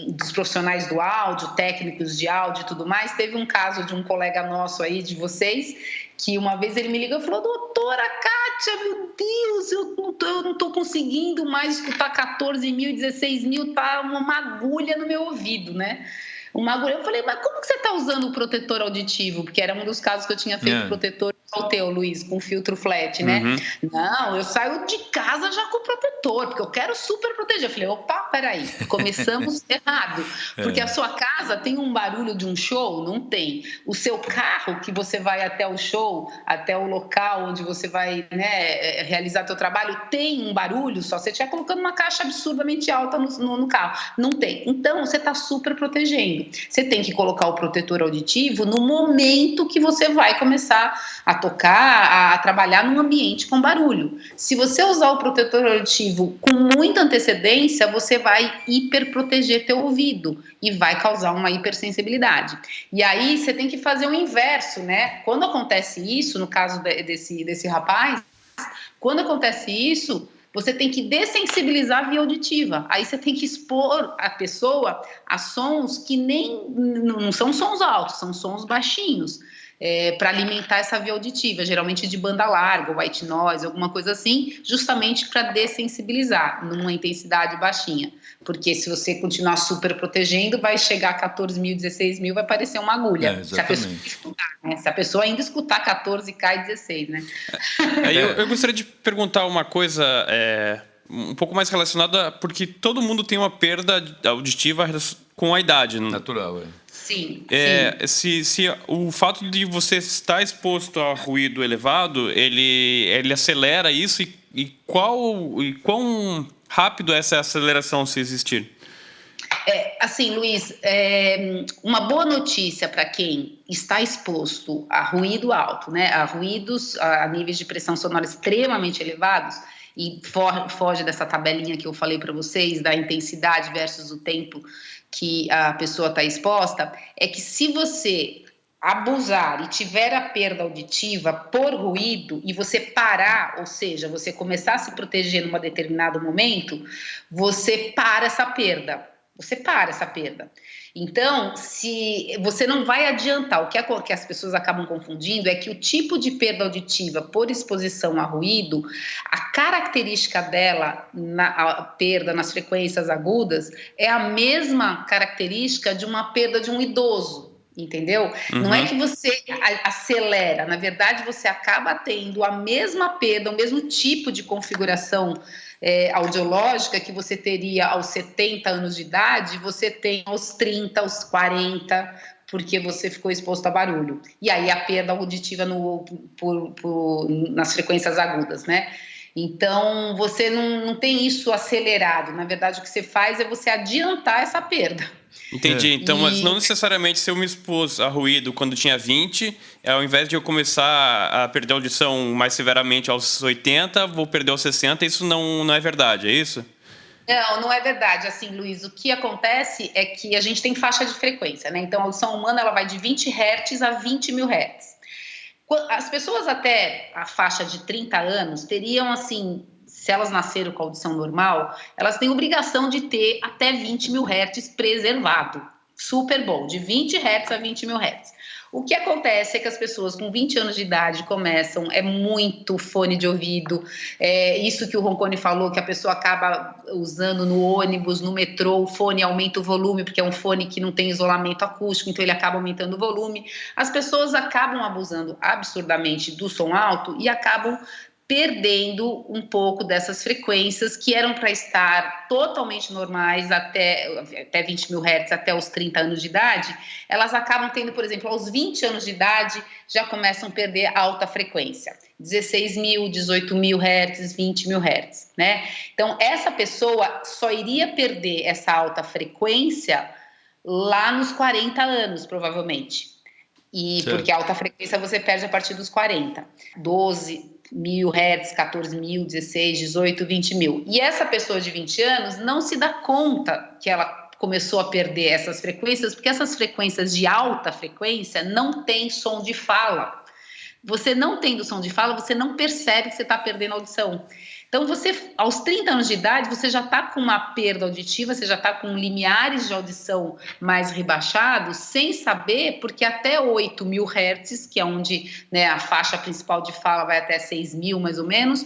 dos profissionais do áudio, técnicos de áudio e tudo mais, teve um caso de um colega nosso aí, de vocês, que uma vez ele me ligou e falou: doutora Kátia, meu Deus, eu não estou conseguindo mais escutar 14 mil, 16 mil, tá uma agulha no meu ouvido, né? Uma agulha. Eu falei, mas como que você está usando o protetor auditivo? Porque era um dos casos que eu tinha feito protetor ao teu, Luiz, com filtro flat, né? Uhum. Não, eu saio de casa já com protetor, porque eu quero super proteger. Eu falei, opa, peraí, começamos errado. Porque a sua casa tem um barulho de um show? Não tem. O seu carro, que você vai até o show, até o local onde você vai, né, realizar teu trabalho, tem um barulho só? Você estiver colocando uma caixa absurdamente alta no carro. Não tem. Então, você está super protegendo. Você tem que colocar o protetor auditivo no momento que você vai começar a tocar, a trabalhar num ambiente com barulho. Se você usar o protetor auditivo com muita antecedência, você vai hiperproteger teu ouvido e vai causar uma hipersensibilidade. E aí você tem que fazer o inverso, né? Quando acontece isso, no caso desse rapaz, quando acontece isso, você tem que dessensibilizar a via auditiva. Aí você tem que expor a pessoa a sons que não são sons altos, são sons baixinhos, para alimentar essa via auditiva, geralmente de banda larga, white noise, alguma coisa assim, justamente para dessensibilizar numa intensidade baixinha. Porque se você continuar super protegendo, vai chegar a 14 mil, 16 mil, vai parecer uma agulha. Se a pessoa escutar, né? Se a pessoa ainda escutar 14, cai 16, né? Aí eu gostaria de perguntar uma coisa um pouco mais relacionada, porque todo mundo tem uma perda auditiva com a idade. Sim. Se o fato de você estar exposto a ruído elevado, ele acelera isso e quão rápido é essa aceleração, se existir? Assim, Luiz, uma boa notícia para quem está exposto a ruído alto, né, a ruídos, a níveis de pressão sonora extremamente elevados, e foge dessa tabelinha que eu falei para vocês, da intensidade versus o tempo que a pessoa está exposta, é que se você abusar e tiver a perda auditiva por ruído e você parar, ou seja, você começar a se proteger num determinado momento, você para essa perda. Então, se você não vai adiantar, o que as pessoas acabam confundindo é que o tipo de perda auditiva por exposição a ruído, a característica dela, a perda nas frequências agudas, é a mesma característica de uma perda de um idoso, entendeu? Uhum. Não é que você acelera, na verdade você acaba tendo a mesma perda, o mesmo tipo de configuração audiológica que você teria aos 70 anos de idade, você tem aos 30, aos 40, porque você ficou exposto a barulho. E aí a perda auditiva nas frequências agudas, né? Então, você não tem isso acelerado. Na verdade, o que você faz é você adiantar essa perda. Entendi. Então, mas não necessariamente se eu me expus a ruído quando tinha 20, ao invés de eu começar a perder a audição mais severamente aos 80, vou perder aos 60, isso não é verdade, é isso? Não é verdade. Assim, Luiz, o que acontece é que a gente tem faixa de frequência, né? Então, a audição humana ela vai de 20 Hz a 20 mil Hz. As pessoas até a faixa de 30 anos teriam, assim, se elas nasceram com audição normal, elas têm obrigação de ter até 20 mil Hz preservado. Super bom, de 20 Hz a 20 mil Hz. O que acontece é que as pessoas com 20 anos de idade começam, muito fone de ouvido, isso que o Roncone falou, que a pessoa acaba usando no ônibus, no metrô, o fone aumenta o volume, porque é um fone que não tem isolamento acústico, então ele acaba aumentando o volume. As pessoas acabam abusando absurdamente do som alto e acabam perdendo um pouco dessas frequências que eram para estar totalmente normais até 20 mil Hz, até os 30 anos de idade, elas acabam tendo, por exemplo, aos 20 anos de idade, já começam a perder alta frequência. 16 mil, 18 mil Hz, 20 mil Hz, né? Então, essa pessoa só iria perder essa alta frequência lá nos 40 anos, provavelmente. Porque a alta frequência você perde a partir dos 40. 12 mil Hz, 14 mil, 16, 18, 20 mil. E essa pessoa de 20 anos não se dá conta que ela começou a perder essas frequências, porque essas frequências de alta frequência não tem som de fala. Você não tendo som de fala, você não percebe que você está perdendo a audição. Então, você, aos 30 anos de idade, você já está com uma perda auditiva, você já está com limiares de audição mais rebaixados, sem saber, porque até 8 mil Hz, que é onde, né, a faixa principal de fala vai até 6 mil, mais ou menos,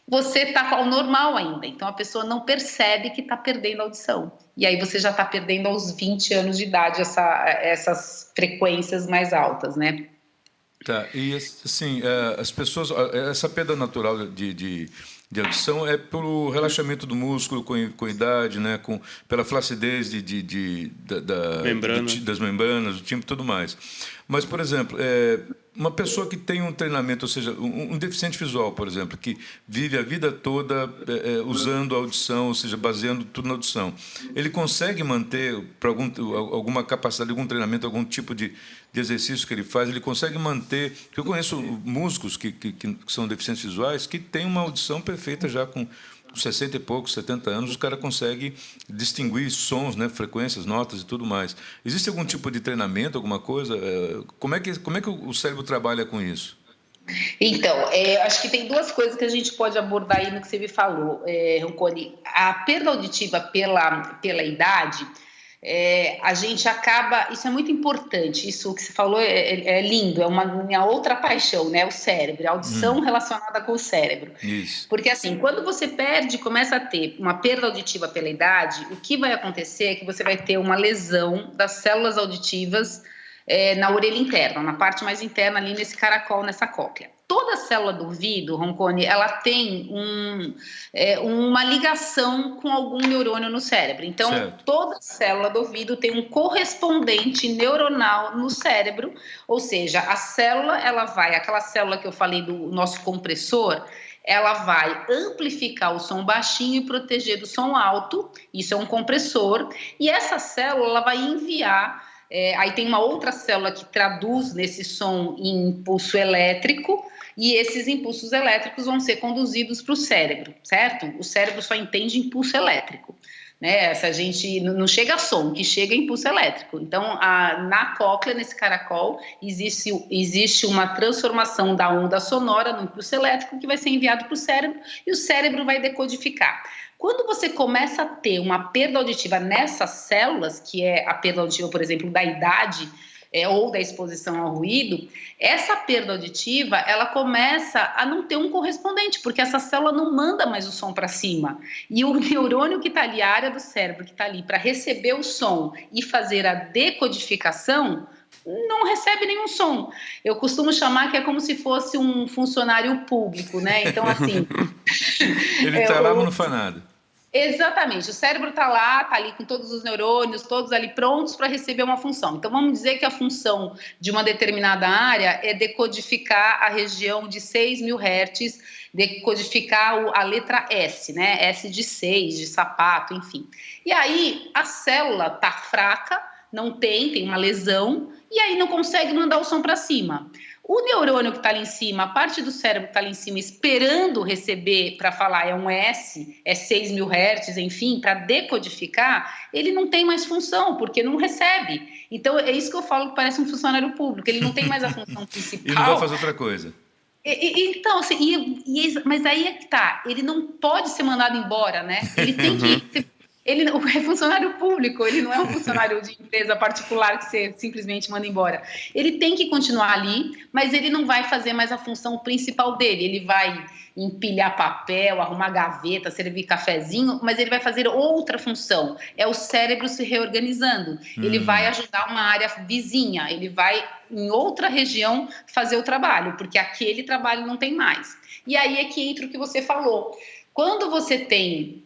você está ao normal ainda. Então, a pessoa não percebe que está perdendo a audição. E aí você já está perdendo aos 20 anos de idade essas frequências mais altas, né? Tá, e assim, as pessoas, essa perda natural de audição é pelo relaxamento do músculo com idade, né, pela flacidez das membranas, do tímpano e tudo mais. Mas, por exemplo, Uma pessoa que tem um treinamento, ou seja, um deficiente visual, por exemplo, que vive a vida toda usando a audição, ou seja, baseando tudo na audição, ele consegue manter, por alguma capacidade, algum treinamento, algum tipo de exercício que ele faz, ele consegue manter... Eu conheço músicos que são deficientes visuais que têm uma audição perfeita já com 60 e poucos, 70 anos, o cara consegue distinguir sons, né, frequências, notas e tudo mais. Existe algum tipo de treinamento, alguma coisa? Como é que o cérebro trabalha com isso? Então, acho que tem duas coisas que a gente pode abordar aí no que você me falou, Roncone. A perda auditiva pela idade... a gente acaba, isso é muito importante, isso que você falou é lindo, é uma minha outra paixão, né? O cérebro, a audição relacionada com o cérebro. Isso. Porque assim, quando você começa a ter uma perda auditiva pela idade, o que vai acontecer é que você vai ter uma lesão das células auditivas na orelha interna, na parte mais interna ali nesse caracol, nessa cóclea. Toda célula do ouvido, Roncone, ela tem uma ligação com algum neurônio no cérebro. Então, certo. Toda célula do ouvido tem um correspondente neuronal no cérebro, ou seja, aquela célula que eu falei do nosso compressor, ela vai amplificar o som baixinho e proteger do som alto, isso é um compressor, e essa célula ela vai enviar... aí tem uma outra célula que traduz nesse som em impulso elétrico, e esses impulsos elétricos vão ser conduzidos para o cérebro, certo? O cérebro só entende impulso elétrico, né? Se a gente não chega a som, que chega a impulso elétrico. Então, na cóclea, nesse caracol, existe uma transformação da onda sonora no impulso elétrico que vai ser enviado para o cérebro e o cérebro vai decodificar. Quando você começa a ter uma perda auditiva nessas células, que é a perda auditiva, por exemplo, da idade ou da exposição ao ruído, essa perda auditiva, ela começa a não ter um correspondente, porque essa célula não manda mais o som para cima. E o neurônio que está ali, a área do cérebro que está ali para receber o som e fazer a decodificação, não recebe nenhum som. Eu costumo chamar que é como se fosse um funcionário público, né? Então, assim... Ele está lá, mas não faz nada. Exatamente, o cérebro está ali com todos os neurônios, todos ali prontos para receber uma função. Então, vamos dizer que a função de uma determinada área é decodificar a região de 6.000 Hz, decodificar a letra S, né? S de 6, de sapato, enfim. E aí, a célula está fraca, tem uma lesão, e aí não consegue mandar o som para cima. O neurônio que está ali em cima, a parte do cérebro que está ali em cima, esperando receber para falar é um S, é 6.000 Hz, enfim, para decodificar, ele não tem mais função, porque não recebe. Então, é isso que eu falo que parece um funcionário público, ele não tem mais a função principal. E não vai fazer outra coisa. Então, assim, mas aí é que tá, ele não pode ser mandado embora, né? Ele tem que... Ele é funcionário público, ele não é um funcionário de empresa particular que você simplesmente manda embora. Ele tem que continuar ali, mas ele não vai fazer mais a função principal dele. Ele vai empilhar papel, arrumar gaveta, servir cafezinho, mas ele vai fazer outra função. É o cérebro se reorganizando. Ele vai ajudar uma área vizinha, ele vai em outra região fazer o trabalho, porque aquele trabalho não tem mais. E aí é que entra o que você falou. Quando você tem...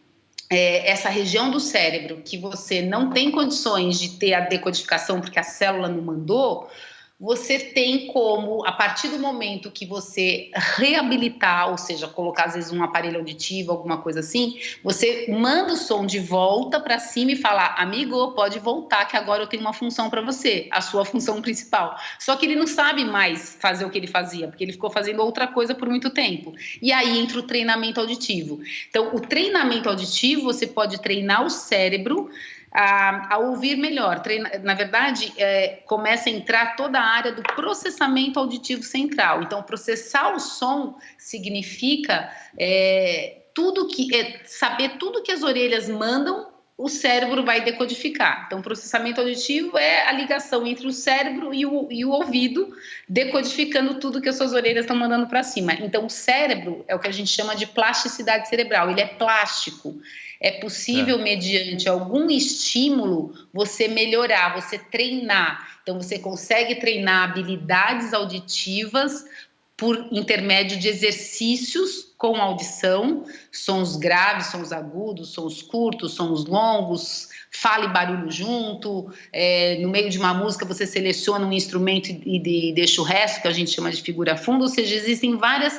essa região do cérebro que você não tem condições de ter a decodificação porque a célula não mandou, você tem como, a partir do momento que você reabilitar, ou seja, colocar às vezes um aparelho auditivo, alguma coisa assim, você manda o som de volta para cima e fala, amigo, pode voltar que agora eu tenho uma função para você, a sua função principal. Só que ele não sabe mais fazer o que ele fazia, porque ele ficou fazendo outra coisa por muito tempo. E aí entra o treinamento auditivo. Então, o treinamento auditivo, você pode treinar o cérebro a ouvir melhor. Na verdade, começa a entrar toda a área do processamento auditivo central. Então, processar o som significa saber tudo que as orelhas mandam, o cérebro vai decodificar. Então, processamento auditivo é a ligação entre o cérebro e o ouvido, decodificando tudo que as suas orelhas estão mandando para cima. Então, o cérebro é o que a gente chama de plasticidade cerebral, ele é plástico. É possível, mediante algum estímulo, você melhorar, você treinar. Então, você consegue treinar habilidades auditivas por intermédio de exercícios com audição, sons graves, sons agudos, sons curtos, sons longos, fala e barulho junto. No meio de uma música você seleciona um instrumento e deixa o resto, que a gente chama de figura funda, ou seja, existem várias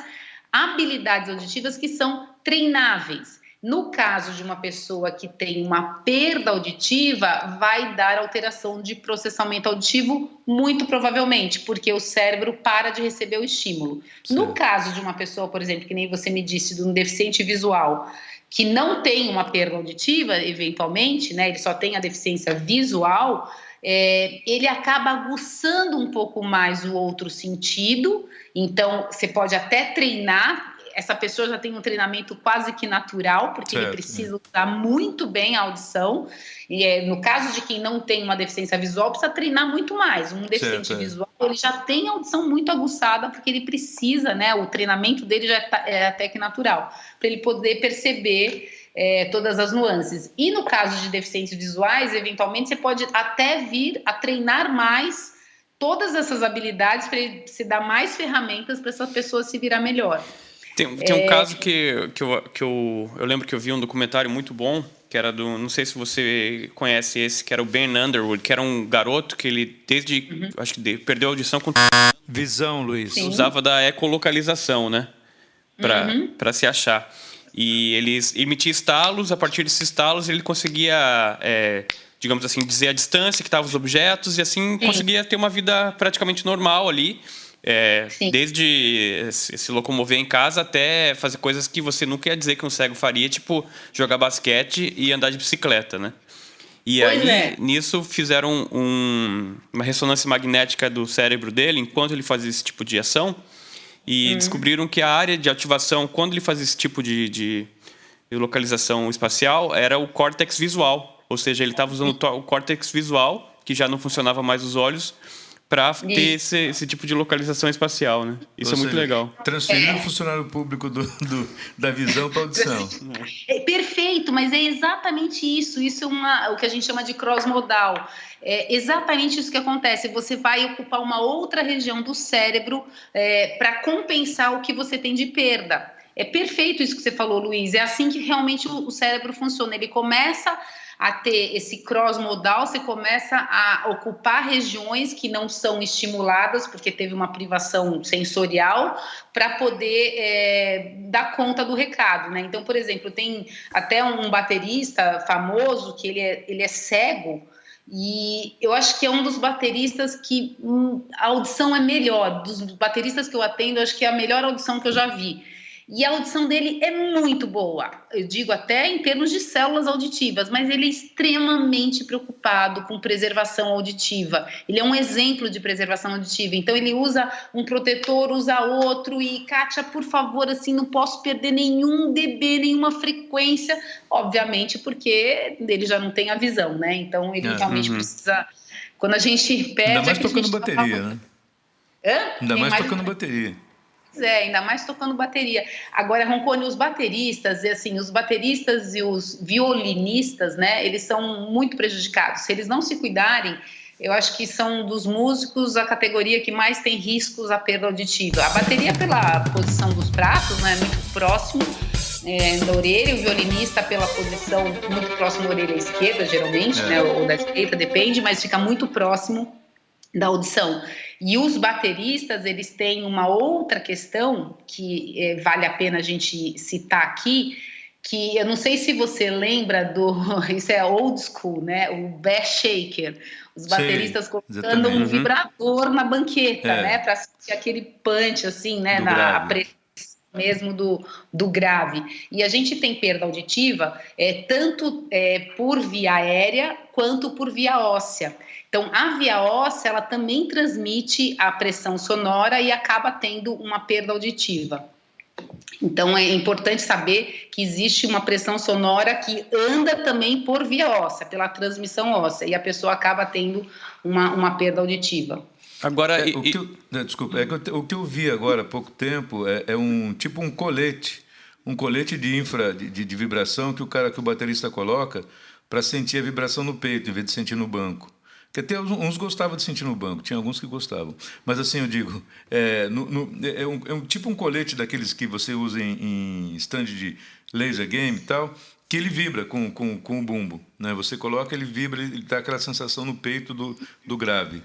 habilidades auditivas que são treináveis. No caso de uma pessoa que tem uma perda auditiva, vai dar alteração de processamento auditivo, muito provavelmente, porque o cérebro para de receber o estímulo. Sim. No caso de uma pessoa, por exemplo, que nem você me disse, de um deficiente visual, que não tem uma perda auditiva, eventualmente, né, ele só tem a deficiência visual, ele acaba aguçando um pouco mais o outro sentido. Então, você pode até treinar. Essa pessoa já tem um treinamento quase que natural, porque ele precisa usar muito bem a audição. E no caso de quem não tem uma deficiência visual, precisa treinar muito mais. Um deficiente visual, ele já tem a audição muito aguçada, porque ele precisa, né? O treinamento dele já é até que natural, para ele poder perceber todas as nuances. E no caso de deficientes visuais, eventualmente, você pode até vir a treinar mais todas essas habilidades para você dar mais ferramentas para essa pessoa se virar melhor. Tem um caso que eu lembro que eu vi um documentário muito bom, que era não sei se você conhece esse, que era o Ben Underwood, que era um garoto que ele, acho que perdeu a audição com visão, Luiz. Sim. Usava da ecolocalização, né? Para se achar. E ele emitia estalos, a partir desses estalos ele conseguia, digamos assim, dizer a distância que estavam os objetos e assim conseguia ter uma vida praticamente normal ali. Desde se locomover em casa até fazer coisas que você nunca ia dizer que um cego faria, tipo jogar basquete e andar de bicicleta, né? E nisso fizeram uma ressonância magnética do cérebro dele enquanto ele fazia esse tipo de ação e descobriram que a área de ativação, quando ele fazia esse tipo de localização espacial, era o córtex visual, ou seja, ele estava usando o córtex visual, que já não funcionava mais os olhos, para ter esse tipo de localização espacial, né? Isso é muito legal. Transferir o funcionário público da visão para a audição. Perfeito, mas é exatamente isso. Isso é o que a gente chama de cross-modal. É exatamente isso que acontece. Você vai ocupar uma outra região do cérebro para compensar o que você tem de perda. É perfeito isso que você falou, Luiz. É assim que realmente o cérebro funciona. Ele começa a ter esse cross-modal, você começa a ocupar regiões que não são estimuladas, porque teve uma privação sensorial, para poder dar conta do recado, né? Então, por exemplo, tem até um baterista famoso que ele é cego, e eu acho que é um dos bateristas que a audição é melhor. Dos bateristas que eu atendo, eu acho que é a melhor audição que eu já vi. E a audição dele é muito boa, eu digo até em termos de células auditivas, mas ele é extremamente preocupado com preservação auditiva. Ele é um exemplo de preservação auditiva, então ele usa um protetor, usa outro e, Kátia, por favor, assim, não posso perder nenhum dB, nenhuma frequência, obviamente porque ele já não tem a visão, né? Então ele realmente precisa, quando a gente perde... Ainda mais tocando bateria, né? Ainda mais tocando bateria. Ainda mais tocando bateria. Agora, Roncone, os bateristas e os violinistas, né, eles são muito prejudicados. Se eles não se cuidarem, eu acho que são dos músicos a categoria que mais tem riscos à perda auditiva. A bateria, pela posição dos pratos, né, é muito próximo da orelha, o violinista pela posição muito próximo da orelha esquerda, geralmente, né, ou da direita, depende, mas fica muito próximo da audição. E os bateristas, eles têm uma outra questão que vale a pena a gente citar aqui, que eu não sei se você lembra isso é old school, né? O bass shaker. Os bateristas colocando um vibrador na banqueta, né? Para sentir aquele punch, assim, né? Na pressão mesmo do grave. E a gente tem perda auditiva tanto por via aérea quanto por via óssea. Então, a via óssea, ela também transmite a pressão sonora e acaba tendo uma perda auditiva. Então, é importante saber que existe uma pressão sonora que anda também por via óssea, pela transmissão óssea, e a pessoa acaba tendo uma perda auditiva. Agora, desculpa, o que eu vi agora há pouco tempo é um colete de vibração que o baterista coloca para sentir a vibração no peito, em vez de sentir no banco. Que até uns gostavam de sentir no banco, tinha alguns que gostavam. Mas assim, eu digo, é tipo um colete daqueles que você usa em stand de laser game e tal, que ele vibra com o bumbo, né? Você coloca, ele vibra, ele dá aquela sensação no peito do grave.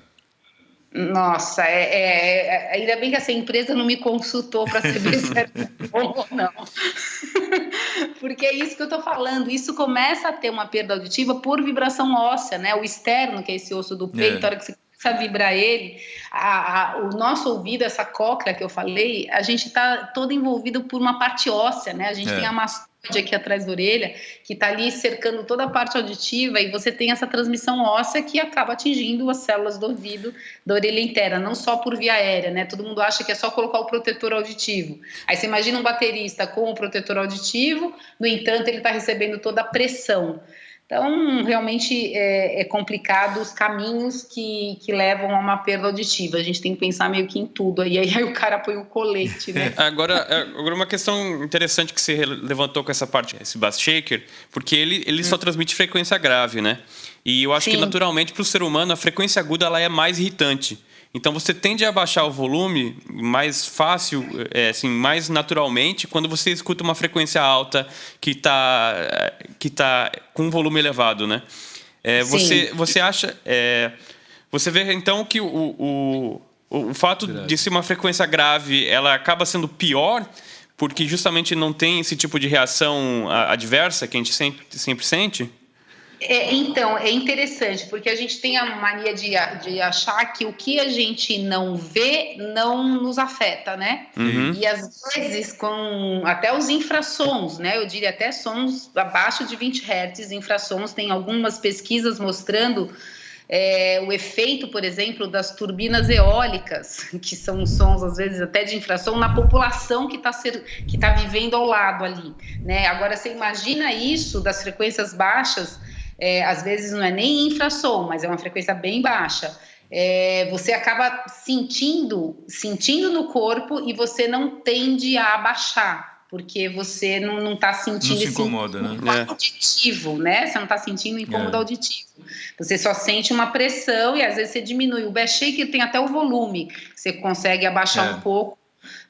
Nossa, ainda bem que essa empresa não me consultou para saber se era bom ou não. Porque é isso que eu estou falando, isso começa a ter uma perda auditiva por vibração óssea, né? O externo, que é esse osso do peito, a hora que você começa a vibrar ele, o nosso ouvido, essa cóclea que eu falei, a gente está todo envolvido por uma parte óssea, né? A gente tem a mastóide aqui atrás da orelha, que está ali cercando toda a parte auditiva, e você tem essa transmissão óssea que acaba atingindo as células do ouvido, da orelha inteira, não só por via aérea, né? Todo mundo acha que é só colocar o protetor auditivo. Aí você imagina um baterista com o protetor auditivo, no entanto, ele está recebendo toda a pressão. Então, realmente é complicado os caminhos que levam a uma perda auditiva. A gente tem que pensar meio que em tudo. Aí o cara põe o colete, né? Agora uma questão interessante que você levantou com essa parte, esse bass shaker, porque ele só transmite frequência grave, né? E eu acho que, naturalmente, para o ser humano, a frequência aguda ela é mais irritante. Então, você tende a baixar o volume mais fácil, assim, mais naturalmente, quando você escuta uma frequência alta que tá com um volume elevado, né? Você acha... você vê, então, que o fato de ser uma frequência grave, ela acaba sendo pior, porque justamente não tem esse tipo de reação adversa que a gente sempre sente? Então, é interessante, porque a gente tem a mania de achar que o que a gente não vê não nos afeta, né? Uhum. E às vezes, com até os infrassons, né? Eu diria até sons abaixo de 20 Hz, infrassons, tem algumas pesquisas mostrando o efeito, por exemplo, das turbinas eólicas, que são sons, às vezes, até de infrassom, na população que tá vivendo ao lado ali, né? Agora, você imagina isso das frequências baixas, às vezes não é nem infrassom, mas é uma frequência bem baixa. Você acaba sentindo no corpo e você não tende a abaixar, porque você não está sentindo esse incomoda, incômodo auditivo, né? Você não está sentindo incômodo auditivo. Você só sente uma pressão e às vezes você diminui. O bass shaker tem até o volume, você consegue abaixar um pouco,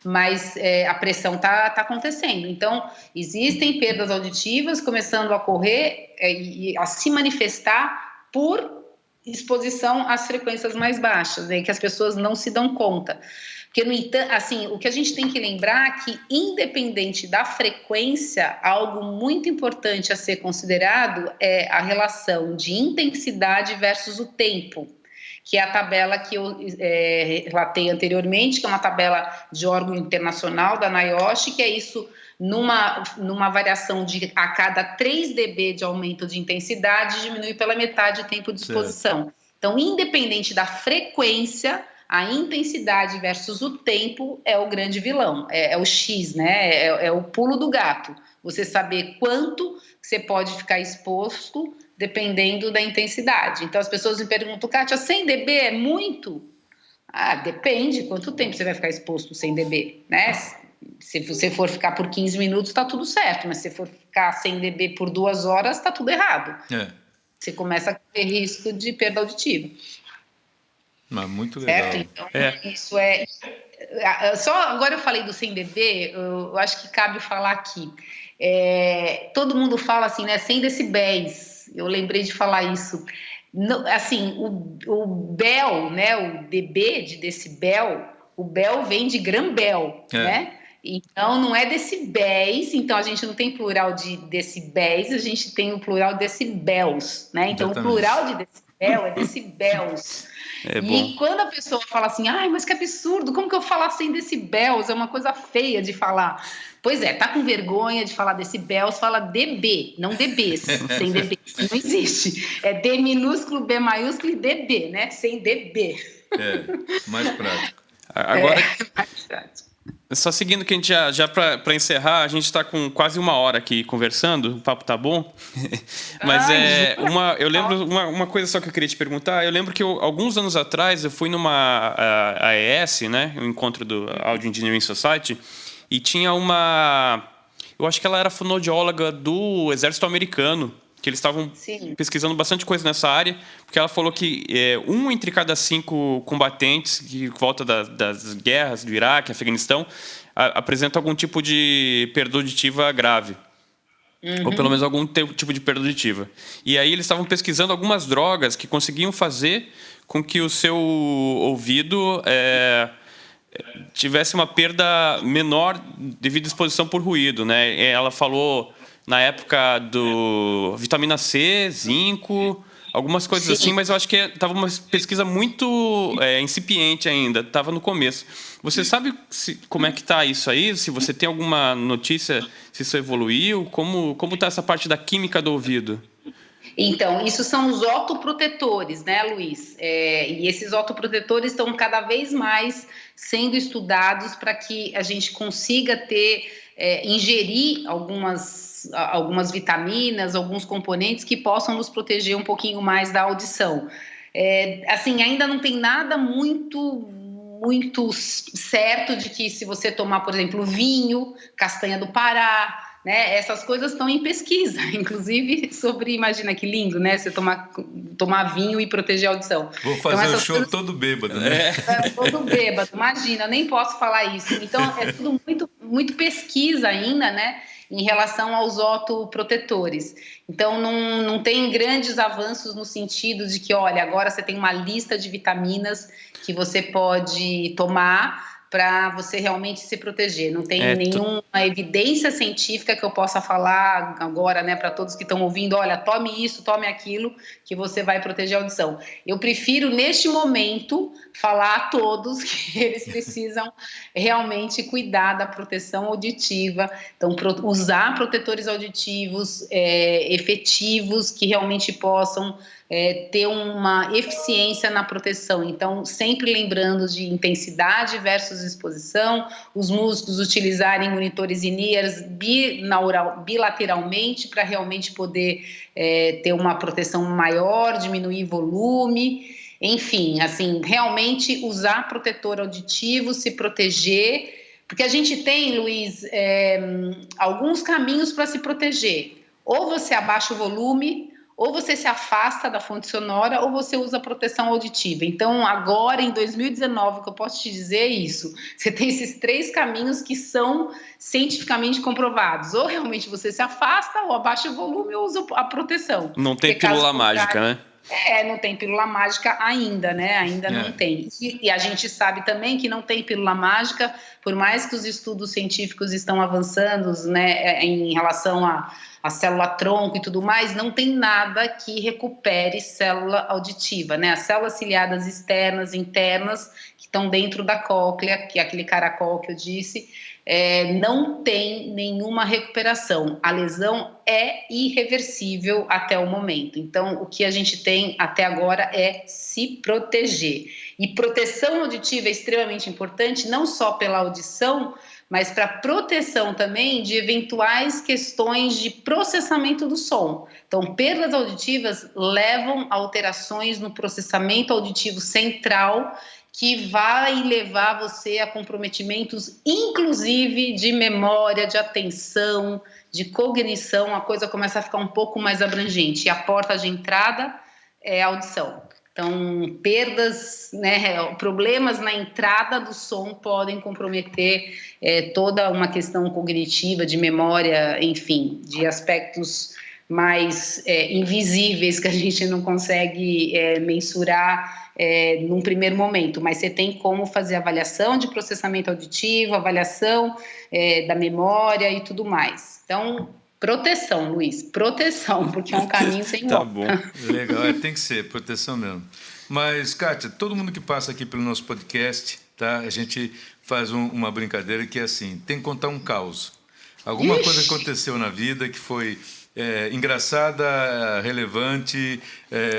mas a pressão está acontecendo. Então, existem perdas auditivas começando a ocorrer e a se manifestar por exposição às frequências mais baixas, que as pessoas não se dão conta. Porque, no entanto, assim, o que a gente tem que lembrar é que, independente da frequência, algo muito importante a ser considerado é a relação de intensidade versus o tempo, que é a tabela que eu relatei anteriormente, que é uma tabela de órgão internacional da NIOSH, que é isso numa variação de a cada 3 dB de aumento de intensidade, diminui pela metade o tempo de exposição. Certo. Então, independente da frequência, a intensidade versus o tempo é o grande vilão, é o X, né? É o pulo do gato. Você saber quanto você pode ficar exposto dependendo da intensidade. Então, as pessoas me perguntam, Kátia, 100 dB é muito? Depende quanto tempo você vai ficar exposto 100 dB, né? Se você for ficar por 15 minutos, está tudo certo, mas se for ficar 100 dB por 2 horas, está tudo errado. Você começa a ter risco de perda auditiva. Mas muito legal. Certo? Então, isso só agora eu falei do 100 dB, eu acho que cabe falar aqui. Todo mundo fala assim, né? 100 decibéis. Eu lembrei de falar isso. Assim, o Bel, né? O dB de decibel, o Bel vem de Grambel, né? Então, não é decibéis, então a gente não tem plural de decibéis, a gente tem o plural de decibels, né? Então, exatamente. O plural de decibel é decibels. E quando a pessoa fala assim, mas que absurdo, como que eu falar 100 decibels? É uma coisa feia de falar. Pois tá com vergonha de falar decibels, fala dB, não dBs, 100 dB, não existe. É D minúsculo, B maiúsculo e dB, né? 100 dB. Mais prático. Agora, mais prático. Só seguindo que a gente já para encerrar, a gente está com quase 1 hora aqui conversando, o papo tá bom. Mas eu lembro uma coisa só que eu queria te perguntar. Eu lembro que alguns anos atrás eu fui numa AES, né, o encontro do Audio Engineering Society, e tinha eu acho que ela era fonoaudióloga do Exército Americano, que eles estavam Sim. pesquisando bastante coisa nessa área, porque ela falou que 1 entre cada 5 combatentes que volta das guerras do Iraque, Afeganistão, apresenta algum tipo de perda auditiva grave. Ou pelo menos algum tipo de perda auditiva. E aí eles estavam pesquisando algumas drogas que conseguiam fazer com que o seu ouvido tivesse uma perda menor devido à exposição por ruído, né? Ela falou na época do vitamina C, zinco, algumas coisas Sim. assim, mas eu acho que estava uma pesquisa muito incipiente ainda, estava no começo. Você sabe como é que está isso aí? Se você tem alguma notícia, se isso evoluiu? Como está essa parte da química do ouvido? Então, isso são os otoprotetores, né, Luiz? E esses otoprotetores estão cada vez mais sendo estudados para que a gente consiga ingerir algumas vitaminas, alguns componentes que possam nos proteger um pouquinho mais da audição. Assim, ainda não tem nada muito certo de que se você tomar, por exemplo, vinho, castanha do Pará, né, essas coisas estão em pesquisa, inclusive sobre, imagina que lindo, né, você tomar vinho e proteger a audição. Vou fazer então, o show todo bêbado, né? Todo bêbado, imagina, eu nem posso falar isso. Então, é tudo muito pesquisa ainda, né, em relação aos otoprotetores. Então, não tem grandes avanços no sentido de que, olha, agora você tem uma lista de vitaminas que você pode tomar para você realmente se proteger. Não tem nenhuma evidência científica que eu possa falar agora, né, para todos que estão ouvindo, olha, tome isso, tome aquilo, que você vai proteger a audição. Eu prefiro, neste momento, falar a todos que eles precisam realmente cuidar da proteção auditiva, então usar protetores auditivos efetivos, que realmente possam ter uma eficiência na proteção. Então, sempre lembrando de intensidade versus exposição, os músicos utilizarem monitores in-ears bilateralmente para realmente poder ter uma proteção maior, diminuir volume, enfim, assim, realmente usar protetor auditivo, se proteger, porque a gente tem, Luiz, alguns caminhos para se proteger. Ou você abaixa o volume, ou você se afasta da fonte sonora, ou você usa proteção auditiva. Então, agora, em 2019, o que eu posso te dizer é isso. Você tem esses 3 caminhos que são cientificamente comprovados. Ou realmente você se afasta, ou abaixa o volume, ou usa a proteção. Não tem pílula mágica, né? Não tem pílula mágica ainda, né? Ainda não tem. E a gente sabe também que não tem pílula mágica, por mais que os estudos científicos estão avançando, né, em relação a célula-tronco e tudo mais, não tem nada que recupere célula auditiva, né? As células ciliadas externas, internas, que estão dentro da cóclea, que é aquele caracol que eu disse, não tem nenhuma recuperação. A lesão é irreversível até o momento. Então, o que a gente tem até agora é se proteger. E proteção auditiva é extremamente importante, não só pela audição, mas para proteção também de eventuais questões de processamento do som. Então, perdas auditivas levam a alterações no processamento auditivo central, que vai levar você a comprometimentos, inclusive de memória, de atenção, de cognição. A coisa começa a ficar um pouco mais abrangente. E a porta de entrada é a audição. Então, perdas, né, problemas na entrada do som podem comprometer toda uma questão cognitiva, de memória, enfim, de aspectos mais invisíveis que a gente não consegue mensurar num primeiro momento, mas você tem como fazer avaliação de processamento auditivo, avaliação da memória e tudo mais. Então, proteção, Luiz, proteção, porque é um caminho sem volta. Tá bom. Legal, tem que ser, proteção mesmo. Mas, Kátia, todo mundo que passa aqui pelo nosso podcast, tá? A gente faz uma brincadeira que é assim, tem que contar um caos. Alguma coisa que aconteceu na vida que foi engraçada, relevante,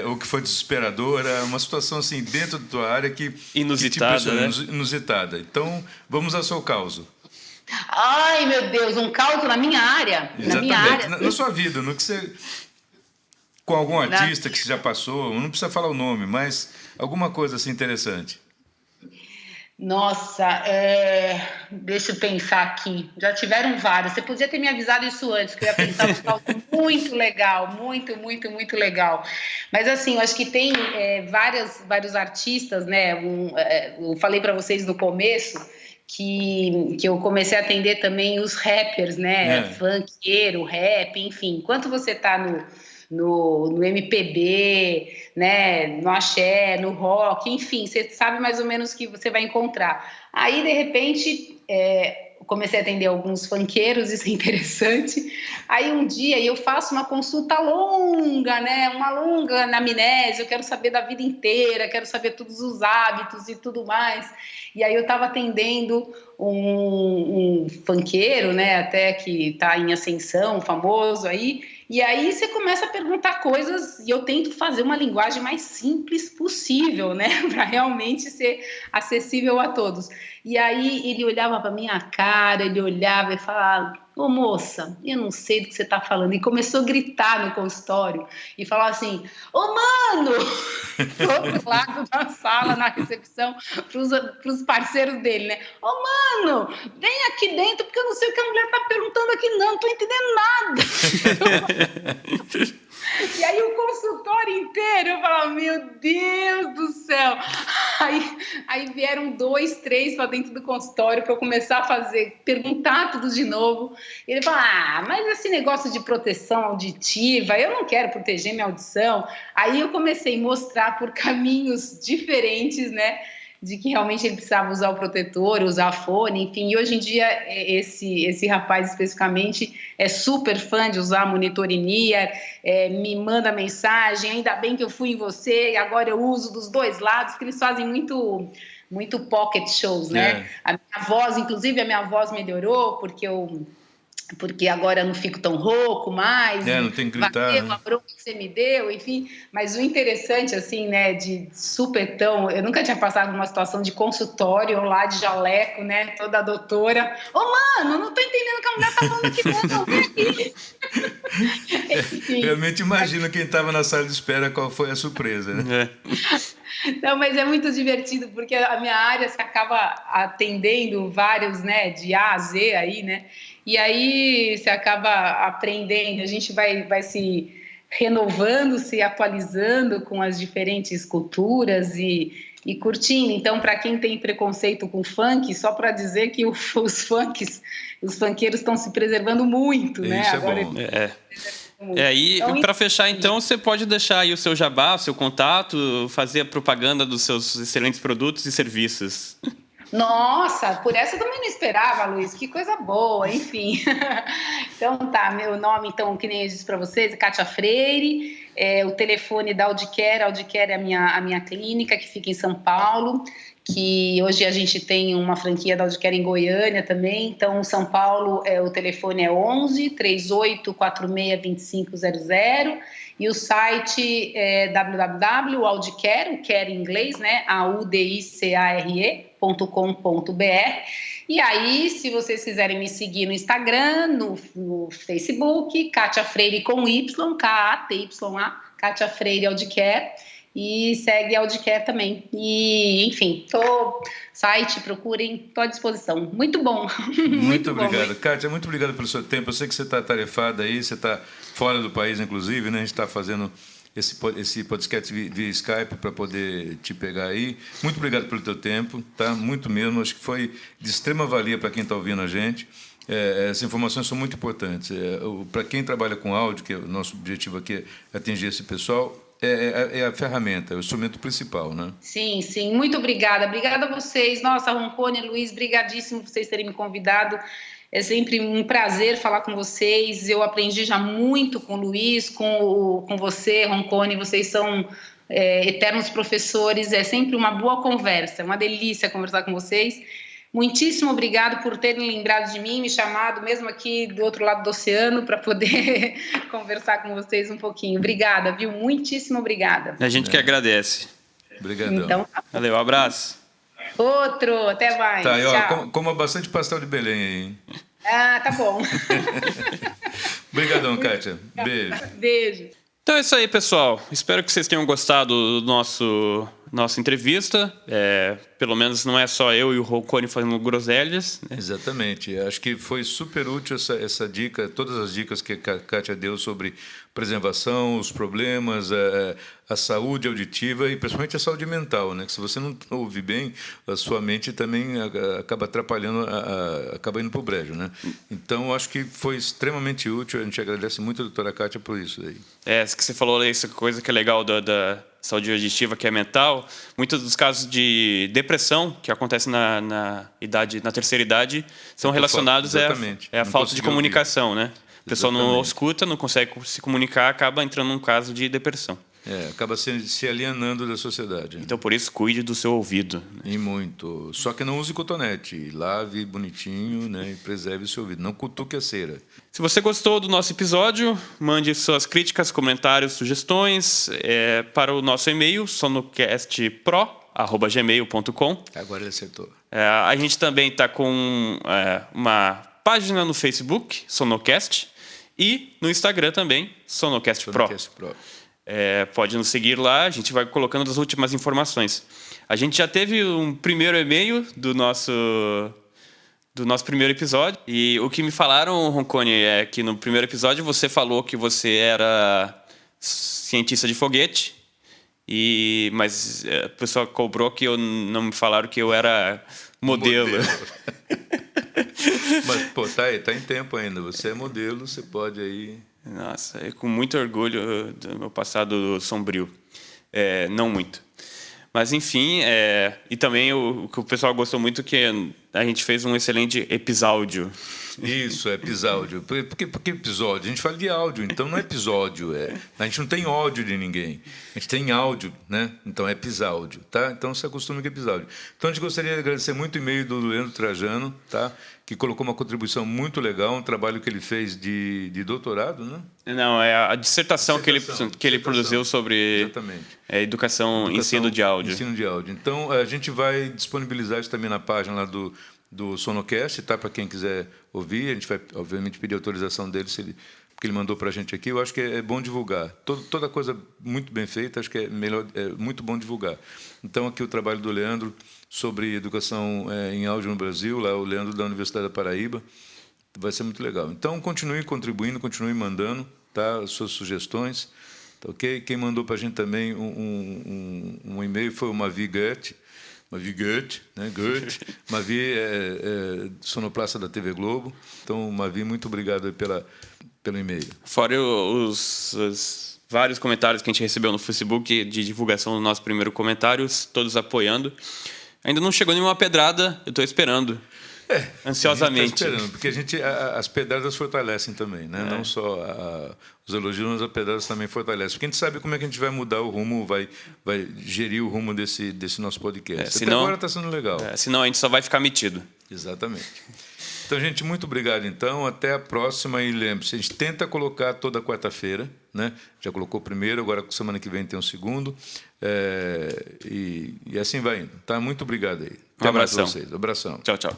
ou que foi desesperadora, uma situação assim dentro da tua área que inusitada, que te impressionou, né? inusitada. Então, vamos ao seu caos. Ai, meu Deus, um caos na minha área. Exatamente. Na minha área. Na sua vida, no que você... Com algum artista que você já passou, não precisa falar o nome, mas alguma coisa assim interessante. Nossa, deixa eu pensar aqui. Já tiveram vários. Você podia ter me avisado isso antes, que eu ia pensar num tal muito legal, muito, muito, muito legal. Mas assim, eu acho que tem vários artistas, né? Eu falei para vocês no começo que eu comecei a atender também os rappers, né? Funkeiro, rap, enfim. Enquanto você está no MPB, né, no axé, no rock, enfim, você sabe mais ou menos o que você vai encontrar. Aí, de repente, comecei a atender alguns funkeiros, isso é interessante. Aí um dia eu faço uma consulta longa, né, uma longa anamnese, eu quero saber da vida inteira, quero saber todos os hábitos e tudo mais. E aí eu estava atendendo um funkeiro, né, até que está em ascensão, famoso aí, e aí você começa a perguntar coisas e eu tento fazer uma linguagem mais simples possível, né, para realmente ser acessível a todos. E aí ele olhava para minha cara, ele olhava e falava: ô moça, eu não sei do que você está falando. E começou a gritar no consultório e falar assim: ô mano, do outro lado da sala, na recepção, para os parceiros dele, né? Ô mano, vem aqui dentro porque eu não sei o que a mulher está perguntando aqui, não estou entendendo nada. E aí o consultório inteiro, eu falava: meu Deus do céu. Aí vieram 2, 3 para dentro do consultório para eu começar a perguntar tudo de novo. E ele falou: mas esse negócio de proteção auditiva, eu não quero proteger minha audição. Aí eu comecei a mostrar por caminhos diferentes, né, de que realmente ele precisava usar o protetor, usar fone, enfim. E hoje em dia, esse rapaz especificamente é super fã de usar monitor in-ear, me manda mensagem: ainda bem que eu fui em você, e agora eu uso dos dois lados, porque eles fazem muito pocket shows, né? A minha voz, inclusive, a minha voz melhorou, porque agora eu não fico tão rouco mais, não tem que gritar, bateu, a bronca que você me deu, enfim. Mas o interessante, assim, né, de supetão, eu nunca tinha passado numa situação de consultório lá de jaleco, né, toda doutora: ô mano, não tô entendendo o que a mulher tá falando aqui, não, vem aqui. Realmente imagino quem estava na sala de espera qual foi a surpresa, né? Não, mas é muito divertido, porque a minha área se acaba atendendo vários, né, de A a Z aí, né, e aí você acaba aprendendo, a gente vai se renovando, se atualizando com as diferentes culturas e curtindo. Então, para quem tem preconceito com funk, só para dizer que os funkeiros estão se preservando muito, né? Isso agora é bom. E então, para fechar, então, você pode deixar aí o seu jabá, o seu contato, fazer a propaganda dos seus excelentes produtos e serviços. Nossa, por essa eu também não esperava, Luiz. Que coisa boa, enfim. Então tá, meu nome, então, que nem eu disse para vocês, é Kátia Freire. O telefone da Audicare é a minha clínica, que fica em São Paulo, que hoje a gente tem uma franquia da Audicare em Goiânia também. Então, São Paulo, o telefone é 11 38 46 2500, e o site é www.audicare, o care em inglês, né, audicare.com.br. E aí, se vocês quiserem me seguir no Instagram, no Facebook, Kátia Freire com Y, K-A-T-Y-A, Kátia Freire Audicare, e segue a Audicare também. E, enfim, site, procurem, estou à disposição. Muito bom. Muito obrigado. Kátia, muito obrigado pelo seu tempo. Eu sei que você está atarefada aí, você está fora do país, inclusive, né? A gente está fazendo esse podcast via Skype para poder te pegar aí. Muito obrigado pelo teu tempo, tá? Muito mesmo. Acho que foi de extrema valia para quem está ouvindo a gente. Essas informações são muito importantes. Para quem trabalha com áudio, que é o nosso objetivo aqui é atingir esse pessoal, é a ferramenta, é o instrumento principal, né? Sim, sim. Muito obrigada. Obrigada a vocês. Nossa, Roncone, Luiz, brigadíssimo por vocês terem me convidado. É sempre um prazer falar com vocês. Eu aprendi já muito com o Luiz, com você, Roncone. Vocês são eternos professores. É sempre uma boa conversa. É uma delícia conversar com vocês. Muitíssimo obrigado por terem lembrado de mim, me chamado, mesmo aqui do outro lado do oceano, para poder conversar com vocês um pouquinho. Obrigada, viu? Muitíssimo obrigada. A gente que agradece. Obrigadão. Então, tá. Valeu, um abraço. Outro, até mais. Tá, Tchau. Coma bastante pastel de Belém aí, hein? Tá bom. Obrigadão, Kátia. Beijo. Beijo. Então é isso aí, pessoal. Espero que vocês tenham gostado do nossa entrevista. pelo menos não é só eu e o Roncone fazendo groselhas, né? Exatamente. Acho que foi super útil essa dica, todas as dicas que a Kátia deu sobre preservação, os problemas, a saúde auditiva e principalmente a saúde mental, né? Que se você não ouve bem, a sua mente também acaba atrapalhando, acaba indo para o brejo, né? Então, acho que foi extremamente útil. A gente agradece muito a doutora Kátia por isso aí. Isso que você falou, essa coisa que é legal da saúde auditiva, que é mental. Muitos dos casos de depressão que acontecem na terceira idade são relacionados à falta de comunicação, né? A pessoa não escuta, não consegue se comunicar, acaba entrando num caso de depressão. Acaba se alienando da sociedade. Então, por isso, cuide do seu ouvido. E muito. Só que não use cotonete. Lave bonitinho, né, e preserve o seu ouvido. Não cutuque a cera. Se você gostou do nosso episódio, mande suas críticas, comentários, sugestões para o nosso e-mail, sonocastpro@gmail.com. Agora ele acertou. A gente também está com uma página no Facebook, Sonocast, e no Instagram também, Sonocast Pro. Pode nos seguir lá, a gente vai colocando as últimas informações. A gente já teve um primeiro e-mail do nosso primeiro episódio, e o que me falaram, Roncone, é que no primeiro episódio você falou que você era cientista de foguete, mas a pessoa cobrou que não me falaram que eu era modelo. Mas, pô, tá em tempo ainda. Você é modelo, você pode aí... Nossa, com muito orgulho do meu passado sombrio. Não muito. Mas, enfim, e também o que o pessoal gostou muito que a gente fez um excelente episódio. Isso, episódio. Por que episódio? A gente fala de áudio, então não é episódio. A gente não tem ódio de ninguém. A gente tem áudio, né? Então é episódio, tá? Então se acostuma com episódio. Então a gente gostaria de agradecer muito o e-mail do Leandro Trajano, tá? Que colocou uma contribuição muito legal, um trabalho que ele fez de doutorado, né? Não, é a dissertação que ele produziu sobre educação, ensino de áudio. Ensino de áudio. Então, a gente vai disponibilizar isso também na página lá do Sonocast, tá? Para quem quiser ouvir. A gente vai, obviamente, pedir autorização dele, porque ele mandou para a gente aqui. Eu acho que é bom divulgar. Toda coisa muito bem feita, acho que é muito bom divulgar. Então, aqui o trabalho do Leandro sobre educação em áudio no Brasil, lá o Leandro da Universidade da Paraíba, vai ser muito legal. Então, continue contribuindo, continue mandando, tá, as suas sugestões, tá, ok? Quem mandou para a gente também um e-mail foi o Mavi Goethe, né? Mavi sonoplasta da TV Globo. Então, Mavi, muito obrigado pelo e-mail. Fora os vários comentários que a gente recebeu no Facebook de divulgação do nosso primeiro comentário, todos apoiando. Ainda não chegou nenhuma pedrada, eu estou esperando. Ansiosamente. A gente tá esperando, porque as pedradas fortalecem também, né? Não só os elogios, mas as pedradas também fortalecem. Porque a gente sabe como é que a gente vai mudar o rumo, vai gerir o rumo desse nosso podcast. Até agora está sendo legal. Senão a gente só vai ficar metido. Exatamente. Então, gente, muito obrigado, então. Até a próxima. E lembre-se, a gente tenta colocar toda quarta-feira, né? Já colocou o primeiro, agora semana que vem tem o segundo. E assim vai indo. Tá? Muito obrigado aí. Um abração. Até mais vocês. Abração. Tchau, tchau.